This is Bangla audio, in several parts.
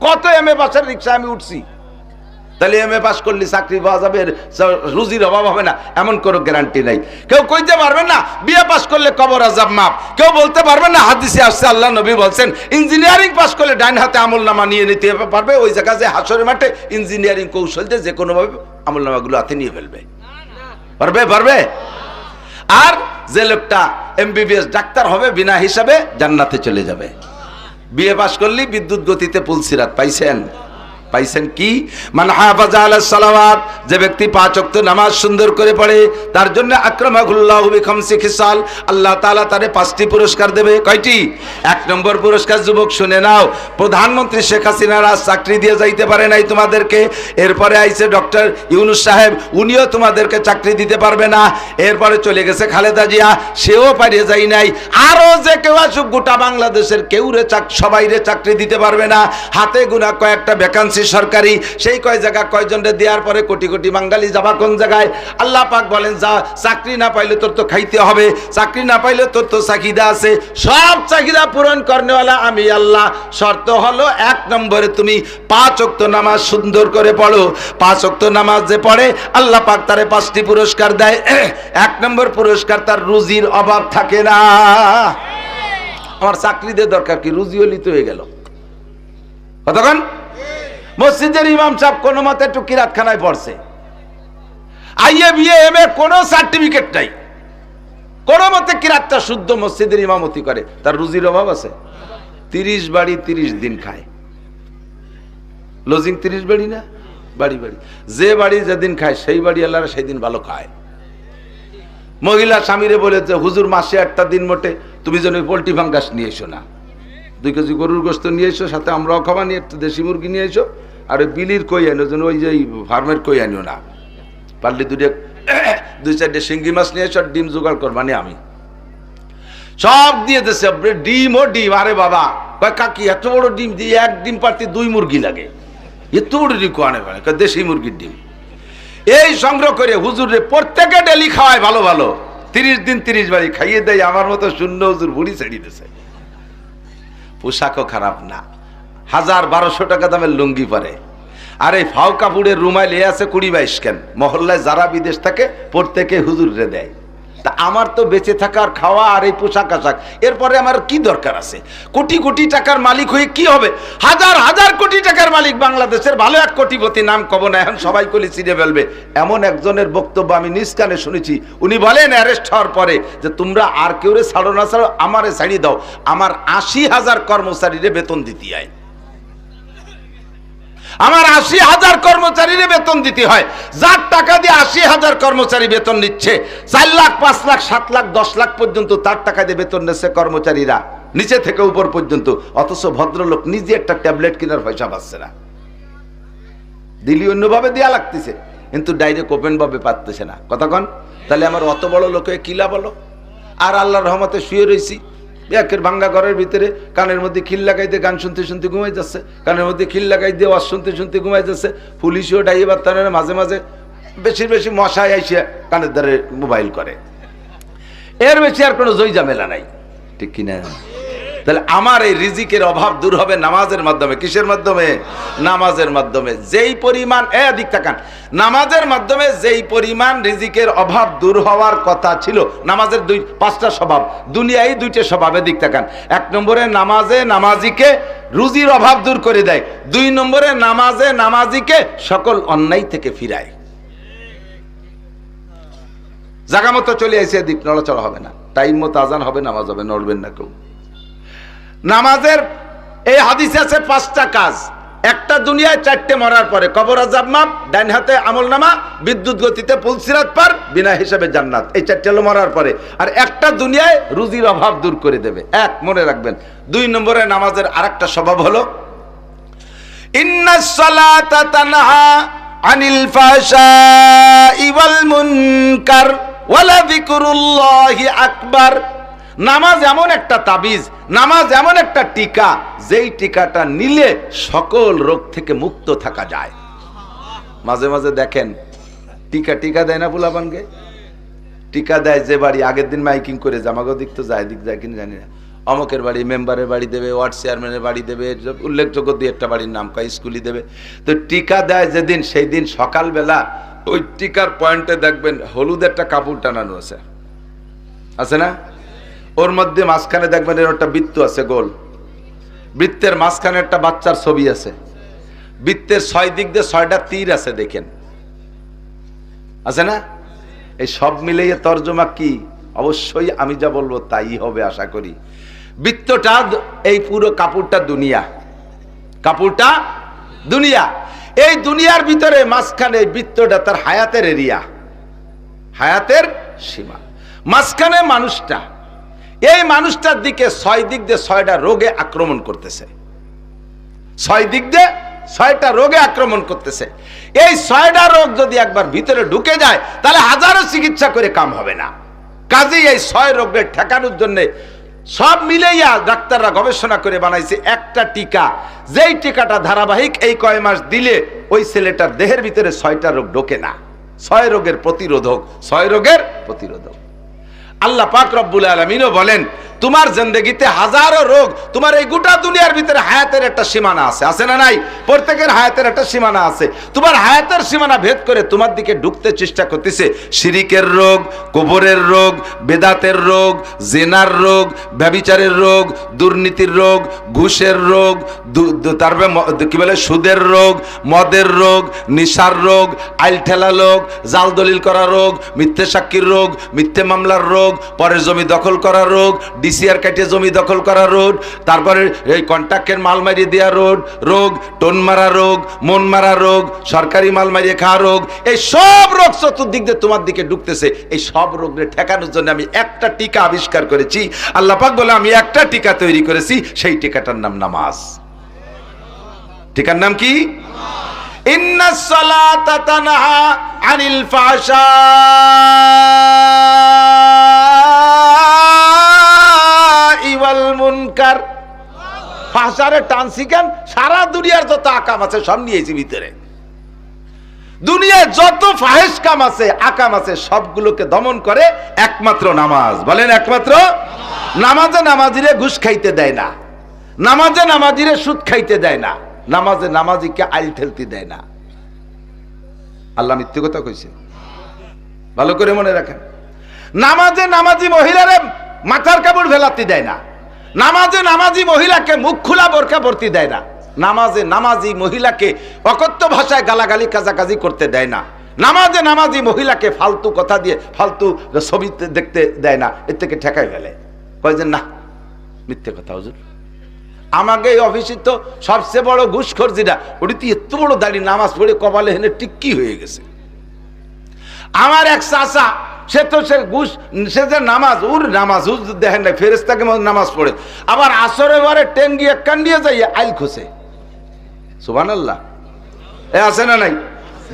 কত MA পাসের রিক্সা আমি উঠছি। তাহলে MA পাস করলে চাকরি পাওয়া যাবে, রুজির অভাব হবে না এমন কোনো গ্যারান্টি নাই। কেউ কইতে পারবেন না বিএ পাস করলে কবর আযাব মাপ। কেউ বলতে পারবেন না হাদিসে আসছে আল্লাহ নবী বলছেন ইঞ্জিনিয়ারিং পাস করলে ডাইন হাতে আমলনামা নিয়ে নিতে পারবে। ওই জায়গায় যে হাসরের মাঠে ইঞ্জিনিয়ারিং কৌশল দিয়ে যে কোনোভাবে আমলনামাগুলো হাতে নিয়ে ফেলবে। পারবে। আর যে লোকটা MBBS ডাক্তার হবে বিনা হিসাবে জান্নাতে চলে যাবে। বিএ পাস করলে বিদ্যুৎ গতিতে পুলসিরাত পাইছেন কি? মান হাফাজা আলাস সালাওয়াত, যে ব্যক্তি 5 ওয়াক্ত নামাজ সুন্দর করে পড়ে তার জন্য আকরামাহুল্লাহু বিখামসি খিসাল, আল্লাহ তাআলা তারে 5টি পুরস্কার দেবে। কয়টি? 1 নম্বর পুরস্কার যুবক শুনে নাও, প্রধানমন্ত্রী শেখ হাসিনার আজ চাকরি দিয়ে যাইতে পারে নাই তোমাদেরকে। এরপরে আইছে ডক্টর ইউনূস সাহেব, উনিও তোমাদেরকে চাকরি দিতে পারবে না। এরপরে চলে গেছে খালেদা জিয়া, সেও পারিয়ে যায় নাই। আরো যে কেউ আসুক গোটা বাংলাদেশের কেউরে সবাইরে চাকরি দিতে পারবে না। হাতে গোনা কয়েকটা ভ্যাকান্সি সরকারি, সেই কয় জায়গা কয়জনরে দেওয়ার পরে কোটি কোটি বাঙালি যাবা কোন জায়গায়? আল্লাহ পাক বলেন যা, চাকরি না পাইলে তোর তো খাইতে হবে, চাকরি না পাইলে তোর তো চাহিদা আছে, সব চাহিদা পূরণ করনেওয়ালা আমি আল্লাহ। শর্ত হলো 1 নম্বরে তুমি 5 ওয়াক্ত নামাজ সুন্দর করে পড়ো। 5 ওয়াক্ত নামাজ যে পড়ে আল্লাহ পাক তারে 5টি পুরস্কার দেয়। 1 নম্বর পুরস্কার, তার রুজির অভাব থাকে না। আমার চাকরি দিয়ে দরকার কি, রুজি হলি তো হয়ে গেল। কতক্ষণ মসজিদের ইমাম সাহেব কোনো মতে একটু কিরাতখানায় পড়ছে, আইএ বিএ MA কোনো সার্টিফিকেট নাই, কোনো মতে কিরাতটা শুদ্ধ মসজিদের ইমামতি করে, তার রুজির অভাব আছে? 30 বাড়ি 30 দিন খায়। লজিং 30 বাড়ি না, বাড়ি যে বাড়ি যেদিন খায় সেই বাড়ি আল্লাহরা সেই দিন ভালো খায়। মহিলা স্বামীরে বলেছে হুজুর মাসে 1টা দিন মোটে তুমি যেন পোল্ট্রি ফাঙ্গাস নিয়ে এসো না, 2 কেজি গরুর গোস্ত নিয়ে এসো, সাথে আমরাও খাওয়া নিয়ে একটু দেশি মুরগি নিয়ে এসো, আর ওই বিলির কই আনো যেন, ওই যে ফার্মের কই আনিও না, পারলে 2-4টে শিঙ্গি মাছ নিয়ে এসো, আর ডিম জোগাড় করবানি আমি সব দিয়ে দেশে। ডিম ও ডিম, আরে বাবা কয় কাকি এত বড় ডিম দিয়ে 1 ডিম পারতে 2 মুরগি লাগে, এত বড় ডিম কোয়ানে মানে দেশি মুরগির ডিম। এই সংগ্রহ করে হুজুরে প্রত্যেকে ডেলি খাওয়ায় ভালো ভালো, 30 দিন 30 বাড়ি খাইয়ে দেয়। আমার মতো শূন্য হুজুর বুড়ি ছেড়ে দিয়েছে। পোশাকও খারাপ না, 1000-1200 টাকা দামের লুঙ্গি পরে, আর এই ফাও কাপড়ের রুমাল এ আছে 20-22 কেন। মহল্লায় যারা বিদেশ থাকে প্রত্যেকে হুজুরে দেয়। তা আমার তো বেঁচে থাকার খাওয়া আর এই পোশাক আশাক, এরপরে আমার কি দরকার আছে? কোটি কোটি টাকার মালিক হয়ে কি হবে? 1000 কোটি টাকার মালিক বাংলাদেশের, ভালো 1 কোটিপতি, নাম কব না এখন, সবাই কলি চিনে ফেলবে। এমন একজনের বক্তব্য আমি নিজ কানে শুনেছি। উনি বলেন অ্যারেস্ট হওয়ার পরে যে তোমরা আর কেউরে ছাড়ো না ছাড়ো, আমারে ছাড়িয়ে দাও, আমার 80,000 কর্মচারীরে বেতন দিতে হয়, আমার 80,000 কর্মচারীরে বেতন দিতে হয়। যার টাকা দিয়ে 80,000 কর্মচারী বেতন নিচ্ছে, 4 লাখ 5 লাখ 7 লাখ 10 লাখ পর্যন্ত তার টাকা দিয়ে বেতন নিচ্ছে কর্মচারীরা, নিচে থেকে উপর পর্যন্ত। অথচ ভদ্রলোক নিজে একটা ট্যাবলেট কেনার পয়সা পাচ্ছে না, দিলি অন্যভাবে দেয়া লাগতেছে, কিন্তু ডাইরেক্ট ওপেন ভাবে পাচ্ছে না। কতক্ষণ? তাহলে আমার অত বড় লোকে কিলা বলো। আর আল্লাহর রহমতে শুয়ে রয়েছি একের ভাঙ্গা ঘরের ভিতরে, কানের মধ্যে খিল লাগাই দিয়ে গান শুনতে শুনতে ঘুমাই যাচ্ছে, কানের মধ্যে খিল লাগাই দিয়ে ওয়াজ শুনতে শুনতে ঘুমাই যাচ্ছে। পুলিশও ডাইয়ে বার্তানে মাঝে মাঝে বেশি মশায় আইসে কানের দ্বারে মোবাইল করে, এর বেশি আর কোনো জয় ঝামেলা নাই, ঠিক কিনা? তাহলে আমার এই রিজিকের অভাব দূর হবে নামাজের মাধ্যমে। কিসের মাধ্যমে? নামাজের মাধ্যমে। যেই পরিমাণ দিক তাকান, নামাজের মাধ্যমে যেই পরিমাণ রিজিকের অভাব দূর হওয়ার কথা ছিল। নামাজের 5টা স্বভাব, দুনিয়ায় 2টে স্বভাবে দিক তাকান। 1 নম্বরে নামাজে নামাজিকে রুজির অভাব দূর করে দেয়। 2 নম্বরে নামাজে নামাজিকে সকল অন্যায় থেকে ফিরায়। জায়গা মতো চলে আসে, দিক নড়াচড়া হবে না, টাইম মতো আজান হবে, নামাজ হবে, নড়বেন না কেউ। নামাজের এই হাদিসে আছে 5টা কাজ। একটা দুনিয়ায়, 4টে মরার পরে, কবর আযাব মাপ, ডাইন হাতে আমলনামা, বিদ্যুৎ গতিতে পুলসিরাত পার, বিনা হিসাবে জান্নাত। এই 4টে হলো মরার পরে। আর একটা দুনিয়ায় রুজির অভাব দূর করে দেবে, 1 মনে রাখবেন। 2 নম্বরে নামাজের আরেকটা স্বভাব হলো ইন্নাস সালাতা তানহা আনিল ফাহশাই ওয়াল মুনকার ওয়ালা যিকরুল্লাহি আকবার। নামাজ এমন একটা তাবিজ, নামাজ এমন একটা টিকা, যেই টিকাটা নিলে সকল রোগ থেকে মুক্ত থাকা যায়। মাঝে মাঝে দেখেন টিকা দেয় না পোলাপানকে, টিকা দেয় যে বাড়ি, আগের দিন মাইকিং করে জামাগো দিক তো যায়, দিক যায় কিনা জানি না, অমকের বাড়ি মেম্বারের বাড়ি দেবে, ওয়ার্ড চেয়ারম্যানের বাড়ি দেবে, উল্লেখযোগ্য দুই একটা বাড়ির নাম কয়, স্কুলই দেবে। তো টিকা দেয় যেদিন, সেই দিন সকালবেলা ওই টিকার পয়েন্টে দেখবেন হলুদ একটা কাপড় টানানো আছে, আছে না? ওর মধ্যে মাঝখানে দেখবেন এর একটা বৃত্ত আছে গোল, বৃত্তের মাঝখানে একটা বাচ্চার ছবি আছে, বৃত্তের 6 দিক দিয়ে 6টা তীর আছে, দেখেন আছে না? এই সব মিলিয়ে তর্জমা কি? অবশ্যই আমি যা বলবো তাই হবে আশা করি। বৃত্তটা, এই পুরো কাপড়টা দুনিয়া, কাপড়টা দুনিয়া। এই দুনিয়ার ভিতরে মাঝখানে বৃত্তটা তার হায়াতের এরিয়া, হায়াতের সীমা। মাঝখানে মানুষটা, এই মানুষটার দিকে 6 দিক দিয়ে 6টা রোগে আক্রমণ করতেছে, 6 দিক দিয়ে 6টা রোগে আক্রমণ করতেছে। এই 6টা রোগ যদি একবার ভিতরে ঢুকে যায় তাহলে হাজারো চিকিৎসা করে কাম হবে না। কাজেই এই 6 রোগের ঠেকানোর জন্য সব মিলেইয়া ডাক্তাররা গবেষণা করে বানাইছে একটা টিকা, যেই টিকাটা ধারাবাহিক এই কয় মাস দিলে ওই ছেলেটার দেহের ভিতরে 6টা রোগ ঢোকে না। 6 রোগের প্রতিরোধক, 6 রোগের প্রতিরোধক। আল্লাহ পাক রব্বুল আলামিনও বলেন তোমার জিন্দেগিতে হাজারো রোগ, তোমার এই গোটা দুনিয়ার ভিতরে হায়াতের একটা সীমানা আছে, আছে না নাই? প্রত্যেকের হায়াতের একটা সীমানা আছে। তোমার হায়াতের সীমানা ভেদ করে তোমার দিকে ঢুকতে চেষ্টা করতেছে শিরিকের রোগ, কবরের রোগ, বেদাতের রোগ, জিনার রোগ, ব্যভিচারের রোগ, দুর্নীতির রোগ, ঘুষের রোগ, তারপরে কি বলে সুদের রোগ, মদের রোগ, নিশার রোগ, আইল ঠেলা রোগ, জাল দলিল করা রোগ, মিথ্যে সাক্ষীর রোগ, মিথ্যে মামলার রোগ, পরের জমি দখল করা রোগ, ডিসিআর কাটে জমি দখল করা রোগ, তারপরে এই কন্ট্রাক্টের মাল মারিয়ে দেওয়া রোগ, টোন মারা রোগ, মন মারা রোগ, সরকারি মাল মারিয়ে খাওয়া রোগ, এই সব রোগ চতুর্দিক দিয়ে তোমার দিকে ঢুকতেছে। এই সব রোগের ঠেকানোর জন্য আমি একটা টিকা আবিষ্কার করেছি। আল্লাহ পাক বলে আমি একটা টিকা তৈরি করেছি, সেই টিকাটার নাম নামাজ। টিকার নাম কি? ইন্নাস সালাতা তানহা আনিল ফাহশা ওয়াল মুনকার। ফাহশারে টানছি কেন? সারা দুনিয়ার যত আকাম আছে সব নিয়েছি ভিতরে। দুনিয়ায় যত ফাহেশ কাম আছে, আকাম আছে, সবগুলোকে দমন করে একমাত্র নামাজ। বলেন একমাত্র নামাজে নামাজিরে ঘুষ খাইতে দেয় না, নামাজে নামাজিরে সুদ খাইতে দেয় না, নামাজে নামাজিকে আইল ঠেলতে দেয় না। আল্লাহ মিথ্যে কথা কইছে, ভালো করে মনে রাখেন। নামাজে নামাজি মহিলারে মাথার কাপড় ফেলাতে দেয় না, নামাজে নামাজি মহিলাকে মুখ খোলা বোরকা পরতে দেয় না, নামাজে নামাজি মহিলাকে অকথ্য ভাষায় গালাগালি কাজাকাজি করতে দেয় না, নামাজে নামাজি মহিলাকে ফালতু কথা দিয়ে ফালতু ছবি দেখতে দেয় না। এর থেকে ঠেকাই ফেলে, কয় যে না মিথ্যে কথা হুজুর। আমাকে এই অফিসে তো সবচেয়ে বড় ঘুষখোর যেটা, ওটি তো এত বড় দাড়ি, নামাজ পড়ে কপালে হেনে টিক্কি হয়ে গেছে। আমার এক চাচা, সে তো সে ঘুষ, সে যে নামাজ, ওর নামাজ দেখেন না, ফেরেশতাকে নামাজ পড়ে, আবার আসরে বারে টেঙ্গি এক কান দিয়ে যাই আইল খোসে। সুবহানাল্লাহ। এ আছে না নাই?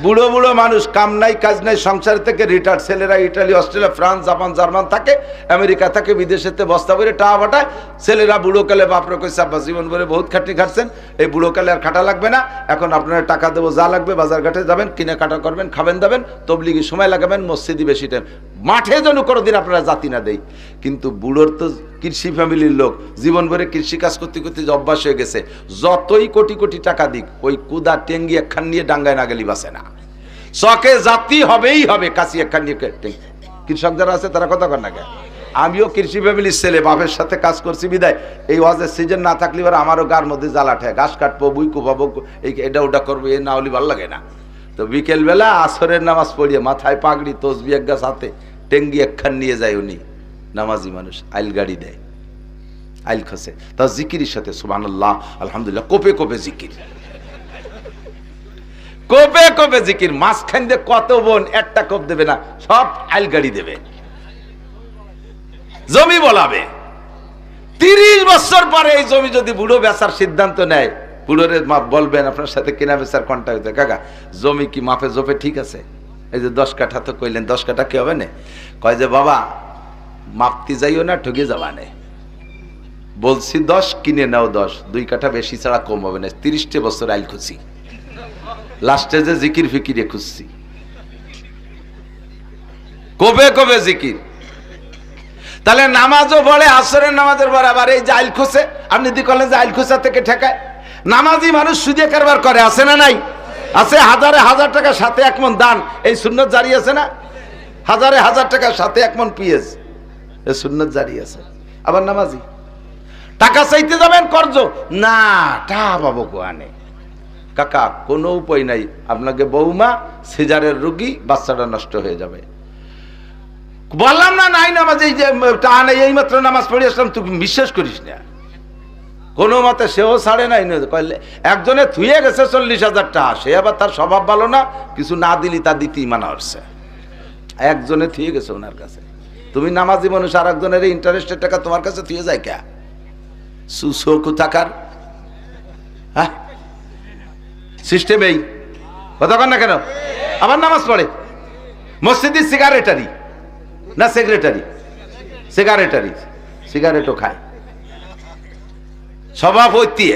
বুড়ো বুড়ো মানুষ, কাম নাই কাজ নাই, সংসার থেকে রিটায়ার্ড ছেলেরা Italy, Australia, France, Japan, German থাকে, আমেরিকা থাকে, বিদেশেতে বস্তা করে টাকা পাঠায়। ছেলেরা বুড়ো কালে বাপরে কইছে আব্বা জীবন ভরে বহুত খাটনি খাটছেন, এই বুড়ো কালে আর খাটা লাগবে না, এখন আপনারা টাকা দেবো, যা লাগবে বাজার ঘাটে যাবেন, কিনে কাটা করবেন, খাবেন দাবেন, তবলিগি সময় লাগাবেন, মসজিদি বেশি টাইম, মাঠে যেন কোনোদিন আপনারা জাতি না দেই। কিন্তু বুড়োর তো কৃষি ফ্যামিলির লোক, জীবন ভরে কৃষি কাজ করতে করতে অভ্যাস হয়ে গেছে, যতই কোটি কোটি টাকা দিক ওই কুদা টেঙ্গি একখান নিয়ে ডাঙ্গায় না গেলি বাসে না, চকে জাতি হবেই হবে। কাশি একখান নিয়ে কৃষক যারা আছে তারা কথা কর না কেন? আমিও কৃষি ফ্যামিলির ছেলে, বাপের সাথে কাজ করছি বিদায় এই ওয়াজের সিজন না থাকলে এবার আমারও গার মধ্যে জ্বালা ঠেয়, ঘাস কাটবো, বুই কোপাবো, এই এটা ওটা করবো, এ না হলে ভালো লাগে না। তো বিকেলবেলা আসরের নামাজ পড়িয়ে মাথায় পাগড়ি, তসবি এক গাছ হাতে, টেঙ্গি একখান নিয়ে যায় উনি, নামাজি মানুষ, আইল গাড়ি দেয়, আইল খসে, তা জিকিরের সাথে সুবহানাল্লাহ আলহামদুলিল্লাহ, কোপে কোপে জিকির, কোপে কোপে জিকির। মাঝখান দিয়ে কত বোন একটা কোপ দেবে না, সব আইল গাড়ি দেবে, জমি বলাবে। 30 বছর পরে এই জমি যদি বুড়ো বেচার সিদ্ধান্ত নেয়, বুড়োরে বলবেন আপনার সাথে কেনা বেচার কন্ট্যাক্ট হইতে, কাকা জমি কি মাপে জোপে ঠিক আছে? এই যে 10 কাঠা তো কইলেন, 10 কাঠা কি হবে না? কয় যে বাবা মাপতে যাইও না, ঠকে যাবা না, বলছি 10 কিনে নাও 10, 2 কাঠা বেশি ছাড়া কম হবে না। 30 বছর আইল খুঁজছি, লাস্টে যে জিকির ফিকিরে খুঁজছি, কবে কবে জিকির। তাহলে নামাজও পড়ে, আসরের নামাজের বরাবর এই জাইল খুঁজে, আপনি দি করলেন জাইল খুঁজা থেকে ঠেকায়। নামাজি মানুষ সুদে কারবার করে, আছে না নাই? আছে। হাজারে হাজার টাকা সাথে এক মন দান, এই সুন্নত জারি আছে না? হাজারে হাজার টাকা সাথে এক মন পিএস, এই সুন্নত জারি আছে। আবার নামাজি টাকা চাইতে যাবেন কর্জ, না টা পাবো কোয়ানে। কাকা কোনো উপায় নাই, আপনাকে বৌমা সিজারের রোগী, বাচ্চাটা নষ্ট হয়ে যাবে। বললাম না নাই নামাজ, এই যে টা নেই, এই মাত্র নামাজ পড়ে আসলাম, তুই বিশ্বাস করিস না। কোনো মতে সেও ছাড়ে নাই। কইলে একজনে থুয়ে গেছে 40,000 টাকা, সে আবার তার স্বভাব ভালো না, কিছু না দিলি তা দিতেই মানা হচ্ছে। একজনে থুয়ে গেছে ওনার কাছে। তুমি নামাজি মানুষ, আর একজনের ইন্টারেস্টের টাকা তোমার কাছে থুয়ে যায় কে? সুসোকু থাকার হ্যাঁ সিস্টেম এই কথা কন না কেন? আবার নামাজ পড়ে মসজিদের সিগারেটারি না সেক্রেটারি, সিগারেটারি, সিগারেটও খায়, সভাপতি।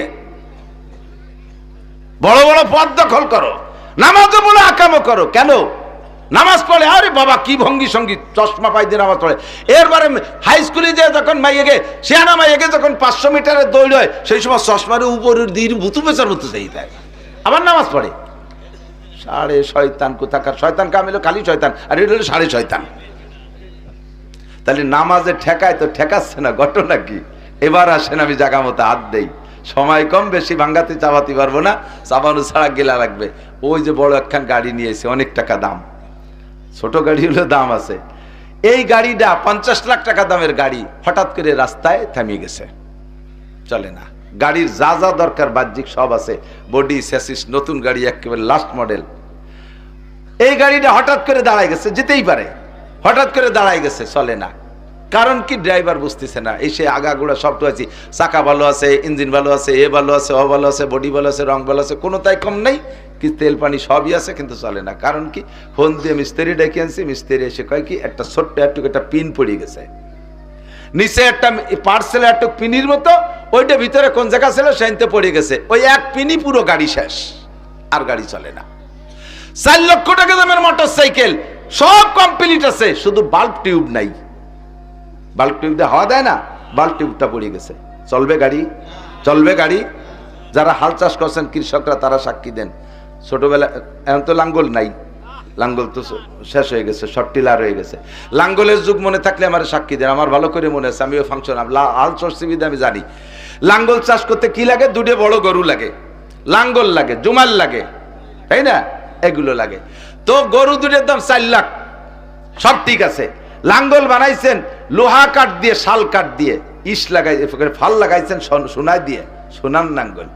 বড় বড় পদ দখল করো, নামাজও বলে আকামও করো। কেন? নামাজ পড়ে, আরে বাবা কি ভঙ্গি সঙ্গীত, চশমা পাই দিয়ে নামাজ পড়ে। এরবারে হাই স্কুলে যে যখন মাইয়েকে, সিয়ানা মাইয়েকে যখন 500 মিটারের দৌড় হয়, সেই সময় চশমার উপরের দিয়ে বুতু পেঁচার মতো চাই দেয়, আবার নামাজ পড়ে। সাড়ে শয়তান কোথাকার, শয়তান কামিল খালি শয়তান, আর এটা হলো সাড়ে শয়তান। তাহলে নামাজে ঠেকায় তো ঠেকাচ্ছে না, ঘটনা কি? এবার আসেন আমি জায়গা মতো হাত দেই, সময় কম, বেশি ভাঙ্গাতে চাপাতে পারবো না, চাপানো ছাড়া গেলা লাগবে। ওই যে বড় একখান গাড়ি নিয়েছে, অনেক টাকা দাম, ছোট গাড়ি হলে দাম আছে। এই গাড়িটা 50 লাখ টাকা দামের গাড়ি, হঠাৎ করে রাস্তায় থামিয়ে গেছে, চলে না। গাড়ির যা যা দরকার বাহ্যিক সব আছে, বডি স্যাসিস, নতুন গাড়ি, একেবারে লাস্ট মডেল। এই গাড়িটা হঠাৎ করে দাঁড়ায় গেছে, যেতেই পারে, হঠাৎ করে দাঁড়ায় গেছে, চলে না। কারণ কি? ড্রাইভার বুঝতেছে না। এসে আগাগোড়া সব তো আছে, চাকা ভালো আছে, ইঞ্জিন ভালো আছে, এ ভালো আছে, ও ভালো আছে, বডি ভালো আছে, রং ভালো আছে, কোনো তাই কম নেই, কি তেল পানি সবই আছে, কিন্তু চলে না। কারণ কি? ফোন দিয়ে মিস্ত্রি ডেকে আনছি, মিস্ত্রি এসে কয় কি একটা ছোট্ট একটুকু একটা পিন পড়ে গেছে, নিচে একটা পার্সেলে একটু পিনির মতো, ওইটা ভিতরে কোন জায়গা ছিল সেনতে পড়ে গেছে, ওই এক পিনি পুরো গাড়ি শেষ, আর গাড়ি চলে না। 4 লক্ষ টাকা দামের মোটর সাইকেল, সব কমপ্লিট আছে, শুধু বাল্ব টিউব নাই। বাল্ব টিউব দিয়ে হাওয়া দেয় না, বাল্ব টিউবটা পড়ে গেছে। চলবে গাড়ি? চলবে গাড়ি? যারা হাল চাষ করছেন কৃষকরা তারা সাক্ষী দেন। ছোটবেলা এখন তো লাঙ্গল নাই, লাঙ্গল তো শেষ হয়ে গেছে, শর্টিলার হয়ে গেছে। লাঙ্গলের যুগ মনে থাকলে আমার সাক্ষী দেন, আমার ভালো করে মনে আছে, আমিও ফাংশন হাল চর্চিবিদে আমি জানি। লাঙ্গল চাষ করতে কি লাগে? দুটো বড় গরু লাগে, লাঙ্গল লাগে, জুমাল লাগে, তাই না? এগুলো লাগে। তো গরু দুটোর দাম 4 লাখ, সব ঠিক আছে। লাঙ্গল বানাইছেন লোহা কাঠ দিয়ে, শাল কাঠ দিয়ে, ইস লাগাই, ফাল লাগাইছেন সোনায় দিয়ে, সোনার লাঙ্গল,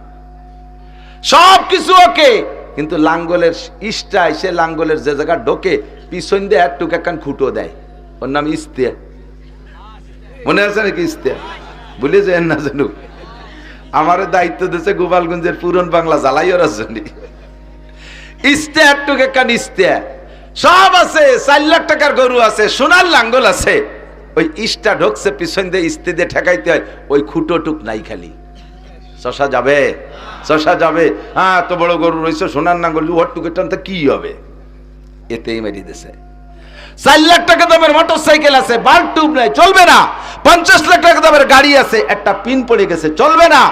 সব কিছু ওকে। কিন্তু লাঙ্গলের ইসটা এসে লাঙ্গলের যে জায়গা ঢোকে, পিছন দিয়ে একটু একখান খুঁটো দেয়, ওর নাম ইস্তিয়া। মনে আছে নাকি ইস্তিয়া? ভুলে যায় না জানু। আমার দায়িত্ব দিয়েছে গোপালগঞ্জের পুরন বাংলা জ্বালাই ওর জন্য। ইস্তিয়া একটু একখান ইস্তিয়া সব আছে, 4 লাখ টাকার গরু আছে, সোনার লাঙ্গল আছে। ওই ইস্টা ঢোকছে, পিছন দিয়ে ইস্তি দিয়ে ঠেকাইতে হয়, ওই খুঁটো টুক নাই, খালি শশা যাবে, শশা যাবে। হ্যাঁ, তো বড় গরু রয়েছে, সোনার নাঙ্গল, লোহার টুকে টানতে কি হবে? এতেই মেরি দিছে। 4 লাখ টাকা দামের মোটর সাইকেল আছে, বাল্ব টিউব নাই, চলবে না। 50 লাখ টাকা দামের গাড়ি আছে, একটা পিন পড়ে গেছে, চলবে না।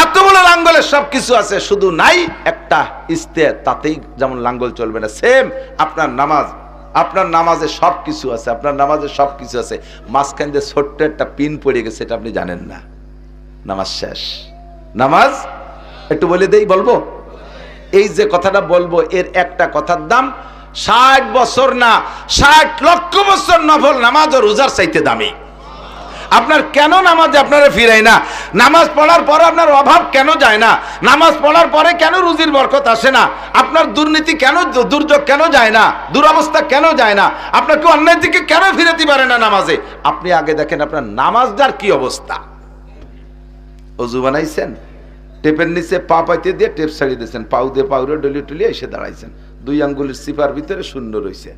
এত বড় লাঙ্গলের সবকিছু আছে, শুধু নাই একটা ইস্তে, তাতেই যেমন লাঙ্গল চলবে না। সেম আপনার নামাজ, আপনার নামাজে সবকিছু আছে, আপনার নামাজে সবকিছু আছে, মাঝখান দিয়ে ছোট্ট একটা পিন পড়ে গেছে, এটা আপনি জানেন না, নামাজ শেষ। নামাজ একটু বলে দেই, বলবো? এই যে কথাটা বলবো, এর একটা কথার দাম 60 বছর না, 60 লক্ষ বছর নফল নামাজ ও রোজার চাইতে দামি। আপনার কেন নামাজে আপনারা ফিরাই না? নামাজ পড়ার পরে আপনার অভাব কেন যায় না? নামাজ পড়ার পরে কেন রুজির বরকত আসে না? আপনার দুর্নীতি কেন, দুর্যোগ কেন যায় না? দুরবস্থা কেন যায় না? আপনার কেউ অন্যের দিকে কেন ফিরাতে পারে না নামাজে? আপনি আগে দেখেন আপনার নামাজটার কি অবস্থা। অজু বানাইছেন, টেপের নিচে পা পাইতে দিয়ে টেপ ছাড়িয়ে দিয়েছেন, পাউ দিয়ে পাউরে ডলি টলিয়ে এসে দাঁড়াইছেন, 2 আঙ্গুলের চিপার ভিতরে শূন্য রয়েছে,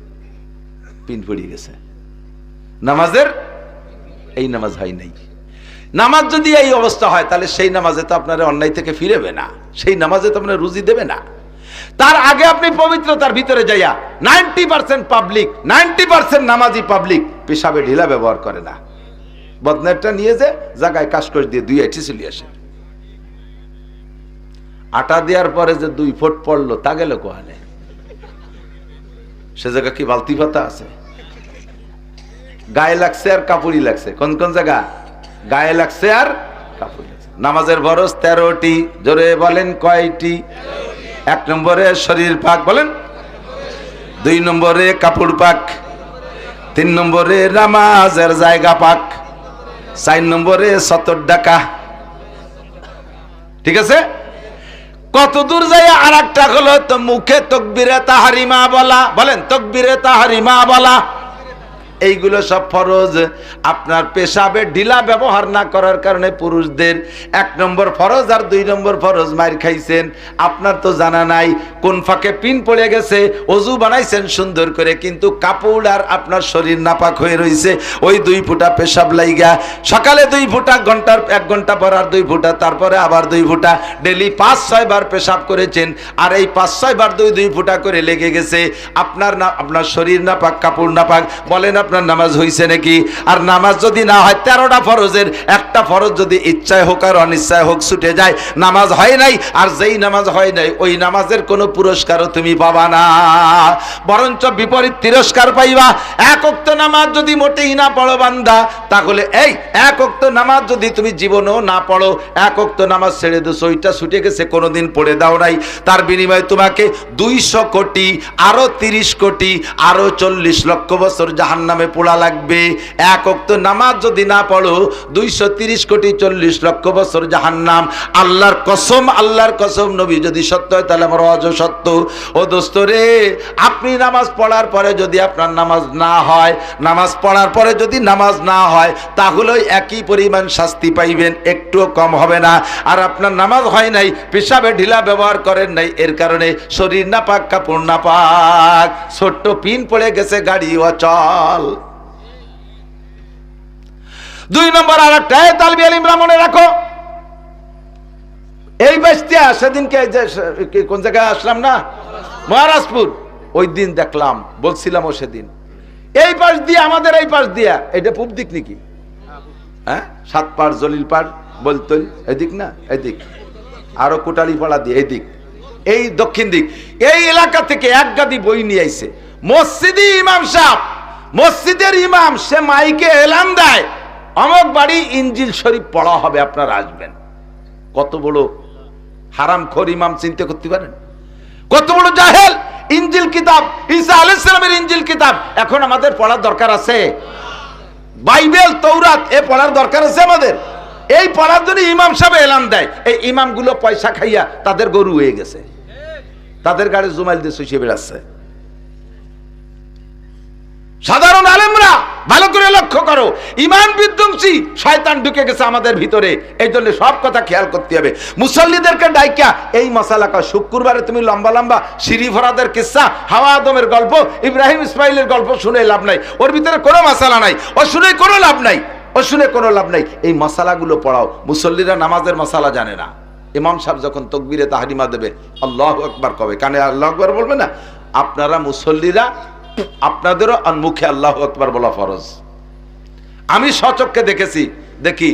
পিন পড়িয়ে গেছে। নামাজের এই নামাজ হয় নাই। নামাজ যদি এই অবস্থা হয়, তাহলে সেই নামাজে তো আপনার অন্যায় থেকে ফিরেবে না, সেই নামাজে তো আপনার রুজি দেবে না। তার আগে আপনি পবিত্রতার ভিতরে যাইয়া 90% পাবলিক, 90% নামাজি পাবলিক পেশাবে ঢিলা ব্যবহার করে না। বদনাটা নিয়ে যে জায়গায় কাশকস দিয়ে 2 আইটি চলে আসে। আটা দেওয়ার পরে যে 2 ফুট পড়লো তা গেল কোয়ানে, সে জায়গা কি বালতি পাতা আছে? গায়ে লাগছে আর কাপড়ই লাগছে। কোন কোন জায়গা গায়ে লাগছে আর কাপড় লাগছে। নামাজের ফরজ 13টি, জোরে বলেন কয়টি? 1 নম্বরে শরীর পাক, বলেন। 2 নম্বরে কাপড় পাক, 3 নম্বরে নামাজের জায়গা পাক, 4 নম্বরে সতর ডাকা। ঠিক আছে? কত দূর যায় আর একটা হলো তো মুখে তাকবীরে তাহরিমা বলা, বলেন তাকবীরে তাহরিমা বলা। এইগুলো সব ফরজ। আপনার পেশাবে ঢিলা ব্যবহার না করার কারণে পুরুষদের 1 নম্বর ফরজ আর 2 নম্বর ফরজ মার খাইছেন। আপনার তো জানা নাই কোন ফাঁকে পিন পড়ে গেছে, ওযু বানাইছেন সুন্দর করে, কিন্তু কাপড় আর আপনার শরীর নাপাক হয়ে রয়েছে। ওই 2 ফোঁটা পেশাব লাইগা, সকালে 2 ফোঁটা, ঘন্টার 1 ঘন্টা পর আর 2 ফোঁটা, তারপরে আবার 2 ফোঁটা, ডেলি 5-6 বার পেশাব করেছেন। আর এই 5-6 বার 2 ফোঁটা করে লেগে গেছে। আপনার শরীর নাপাক, কাপড় নাপাক, বলেন আপনার নামাজ হইছে নাকি? আর নামাজ যদি না হয় 13টা ফরজের একটা ফরজ যদি ইচ্ছায় হোক আর অনিচ্ছায় হোক ছুটে যায়, নামাজ হয় নাই। আর যেই নামাজ হয় নাই ওই নামাজের কোনো পুরস্কারও তুমি পাবা না, বরঞ্চ বিপরীত তিরস্কার পাইবা। 1 ওয়াক্ত নামাজ যদি মোটেই না পড়ো বান্দা, তাহলে এই 1 ওয়াক্ত নামাজ যদি তুমি জীবনেও না পড়ো, 1 ওয়াক্ত নামাজ ছেড়ে দিছো, ওইটা ছুটে গেছে, কোনোদিন পড়ে দাও নাই, তার বিনিময়ে তোমাকে 200 কোটি, আরো 30 কোটি, আরো 40 লক্ষ বছর জাহান্নামে পোড়া লাগবে। 1 ওয়াক্ত নামাজ যদি না পড়ো, 230 কোটি 40 লক্ষ বছর জাহান্নাম। আল্লাহর কসম, আল্লাহর কসম, নবী যদি সত্য হয় তাহলে আমার ওয়াজও সত্য। ও দোস্ত রে, আপনি নামাজ পড়ার পরে যদি আপনার নামাজ না হয়, নামাজ পড়ার পরে যদি নামাজ না হয়, তাহলে একই পরিমাণ শাস্তি পাইবেন, একটুও কম হবে না। আর আপনার নামাজ হয় নাই, পেশাবে ঢিলা ব্যবহার করেন নাই, এর কারণে শরীর নাপাক, কাপড় নাপাক, ছোট্ট পিন পড়ে গেছে, গাড়ি অচল। 2 নম্বর আর একটা তালবি আলিম মনে রাখো, এই বেস্তিয়া সেদিনকে কোন জায়গায় আসলাম না, মহারাজপুর, ওই দিন দেখলাম, বলছিলামও সেদিন, এই পাশ দিয়ে, আমাদের এই পাশ দিয়া, এটা পূব দিক নাকি? হ্যাঁ, 7 পাড়, জলিল পাড়, বলতল এদিক না, এদিক, আরো কোটালীপাড়া দিয়ে এদিক, এই দক্ষিণ দিক, এই এলাকা থেকে 1 গাদি বই নিয়ে আইছে। মসজিদি ইমাম সাহেব, মসজিদের ইমাম, সে মাইকে এলান দেয়, অমুক বাড়ি ইনজিল শরীফ পড়া হবে, আপনারা আসবেন। কত বড় হারামখোর ইমাম, চিন্তা করতে পারেন? কত বড় জাহেল! ইনজিল কিতাব, ঈসা আলাইহিস সালামের ইনজিল কিতাব এখন আমাদের পড়ার দরকার আছে? বাইবেল, তৌরাত, এ পড়ার দরকার আছে আমাদের? এই পড়ার জন্য ইমাম সাহেব এলান দেয়। এই ইমামগুলো পয়সা খাইয়া তাদের গরু হয়ে গেছে, তাদের গাড়ি জুমাইল দিয়ে শুষিয়ে বেড়াচ্ছে। সাধারণ আলেমরা ভালো করে লক্ষ্য করো, ইমান বিধ্বংসী শয়তান ঢুকে গেছে আমাদের ভিতরে। এই জন্য সব কথা খেয়াল করতে হবে। মুসল্লিদেরকে ডাইকা এই মশালা, শুক্রবারে তুমি লম্বা লম্বা সিঁড়ি ফরাদের কিস্সা, হাওয়া আদমের গল্প, ইব্রাহিম ইসমাইলের গল্প শুনে লাভ নাই, ওর ভিতরে কোনো মশালা নাই, ও শুনে কোনো লাভ নাই, ও শুনে কোনো লাভ নাই। এই মশালাগুলো পড়াও। মুসল্লিরা নামাজের মশালা জানে না। ইমাম সাহেব যখন তাকবীরে তাহরিমা দেবে, আল্লাহু আকবার কবে, কানে আল্লাহু আকবার বলবে না? আপনারা মুসল্লিরা, আপনাদেরও মুখে আল্লাহু আকবার বলা ফরজ। আমি সচক্ষে দেখেছি, দেখি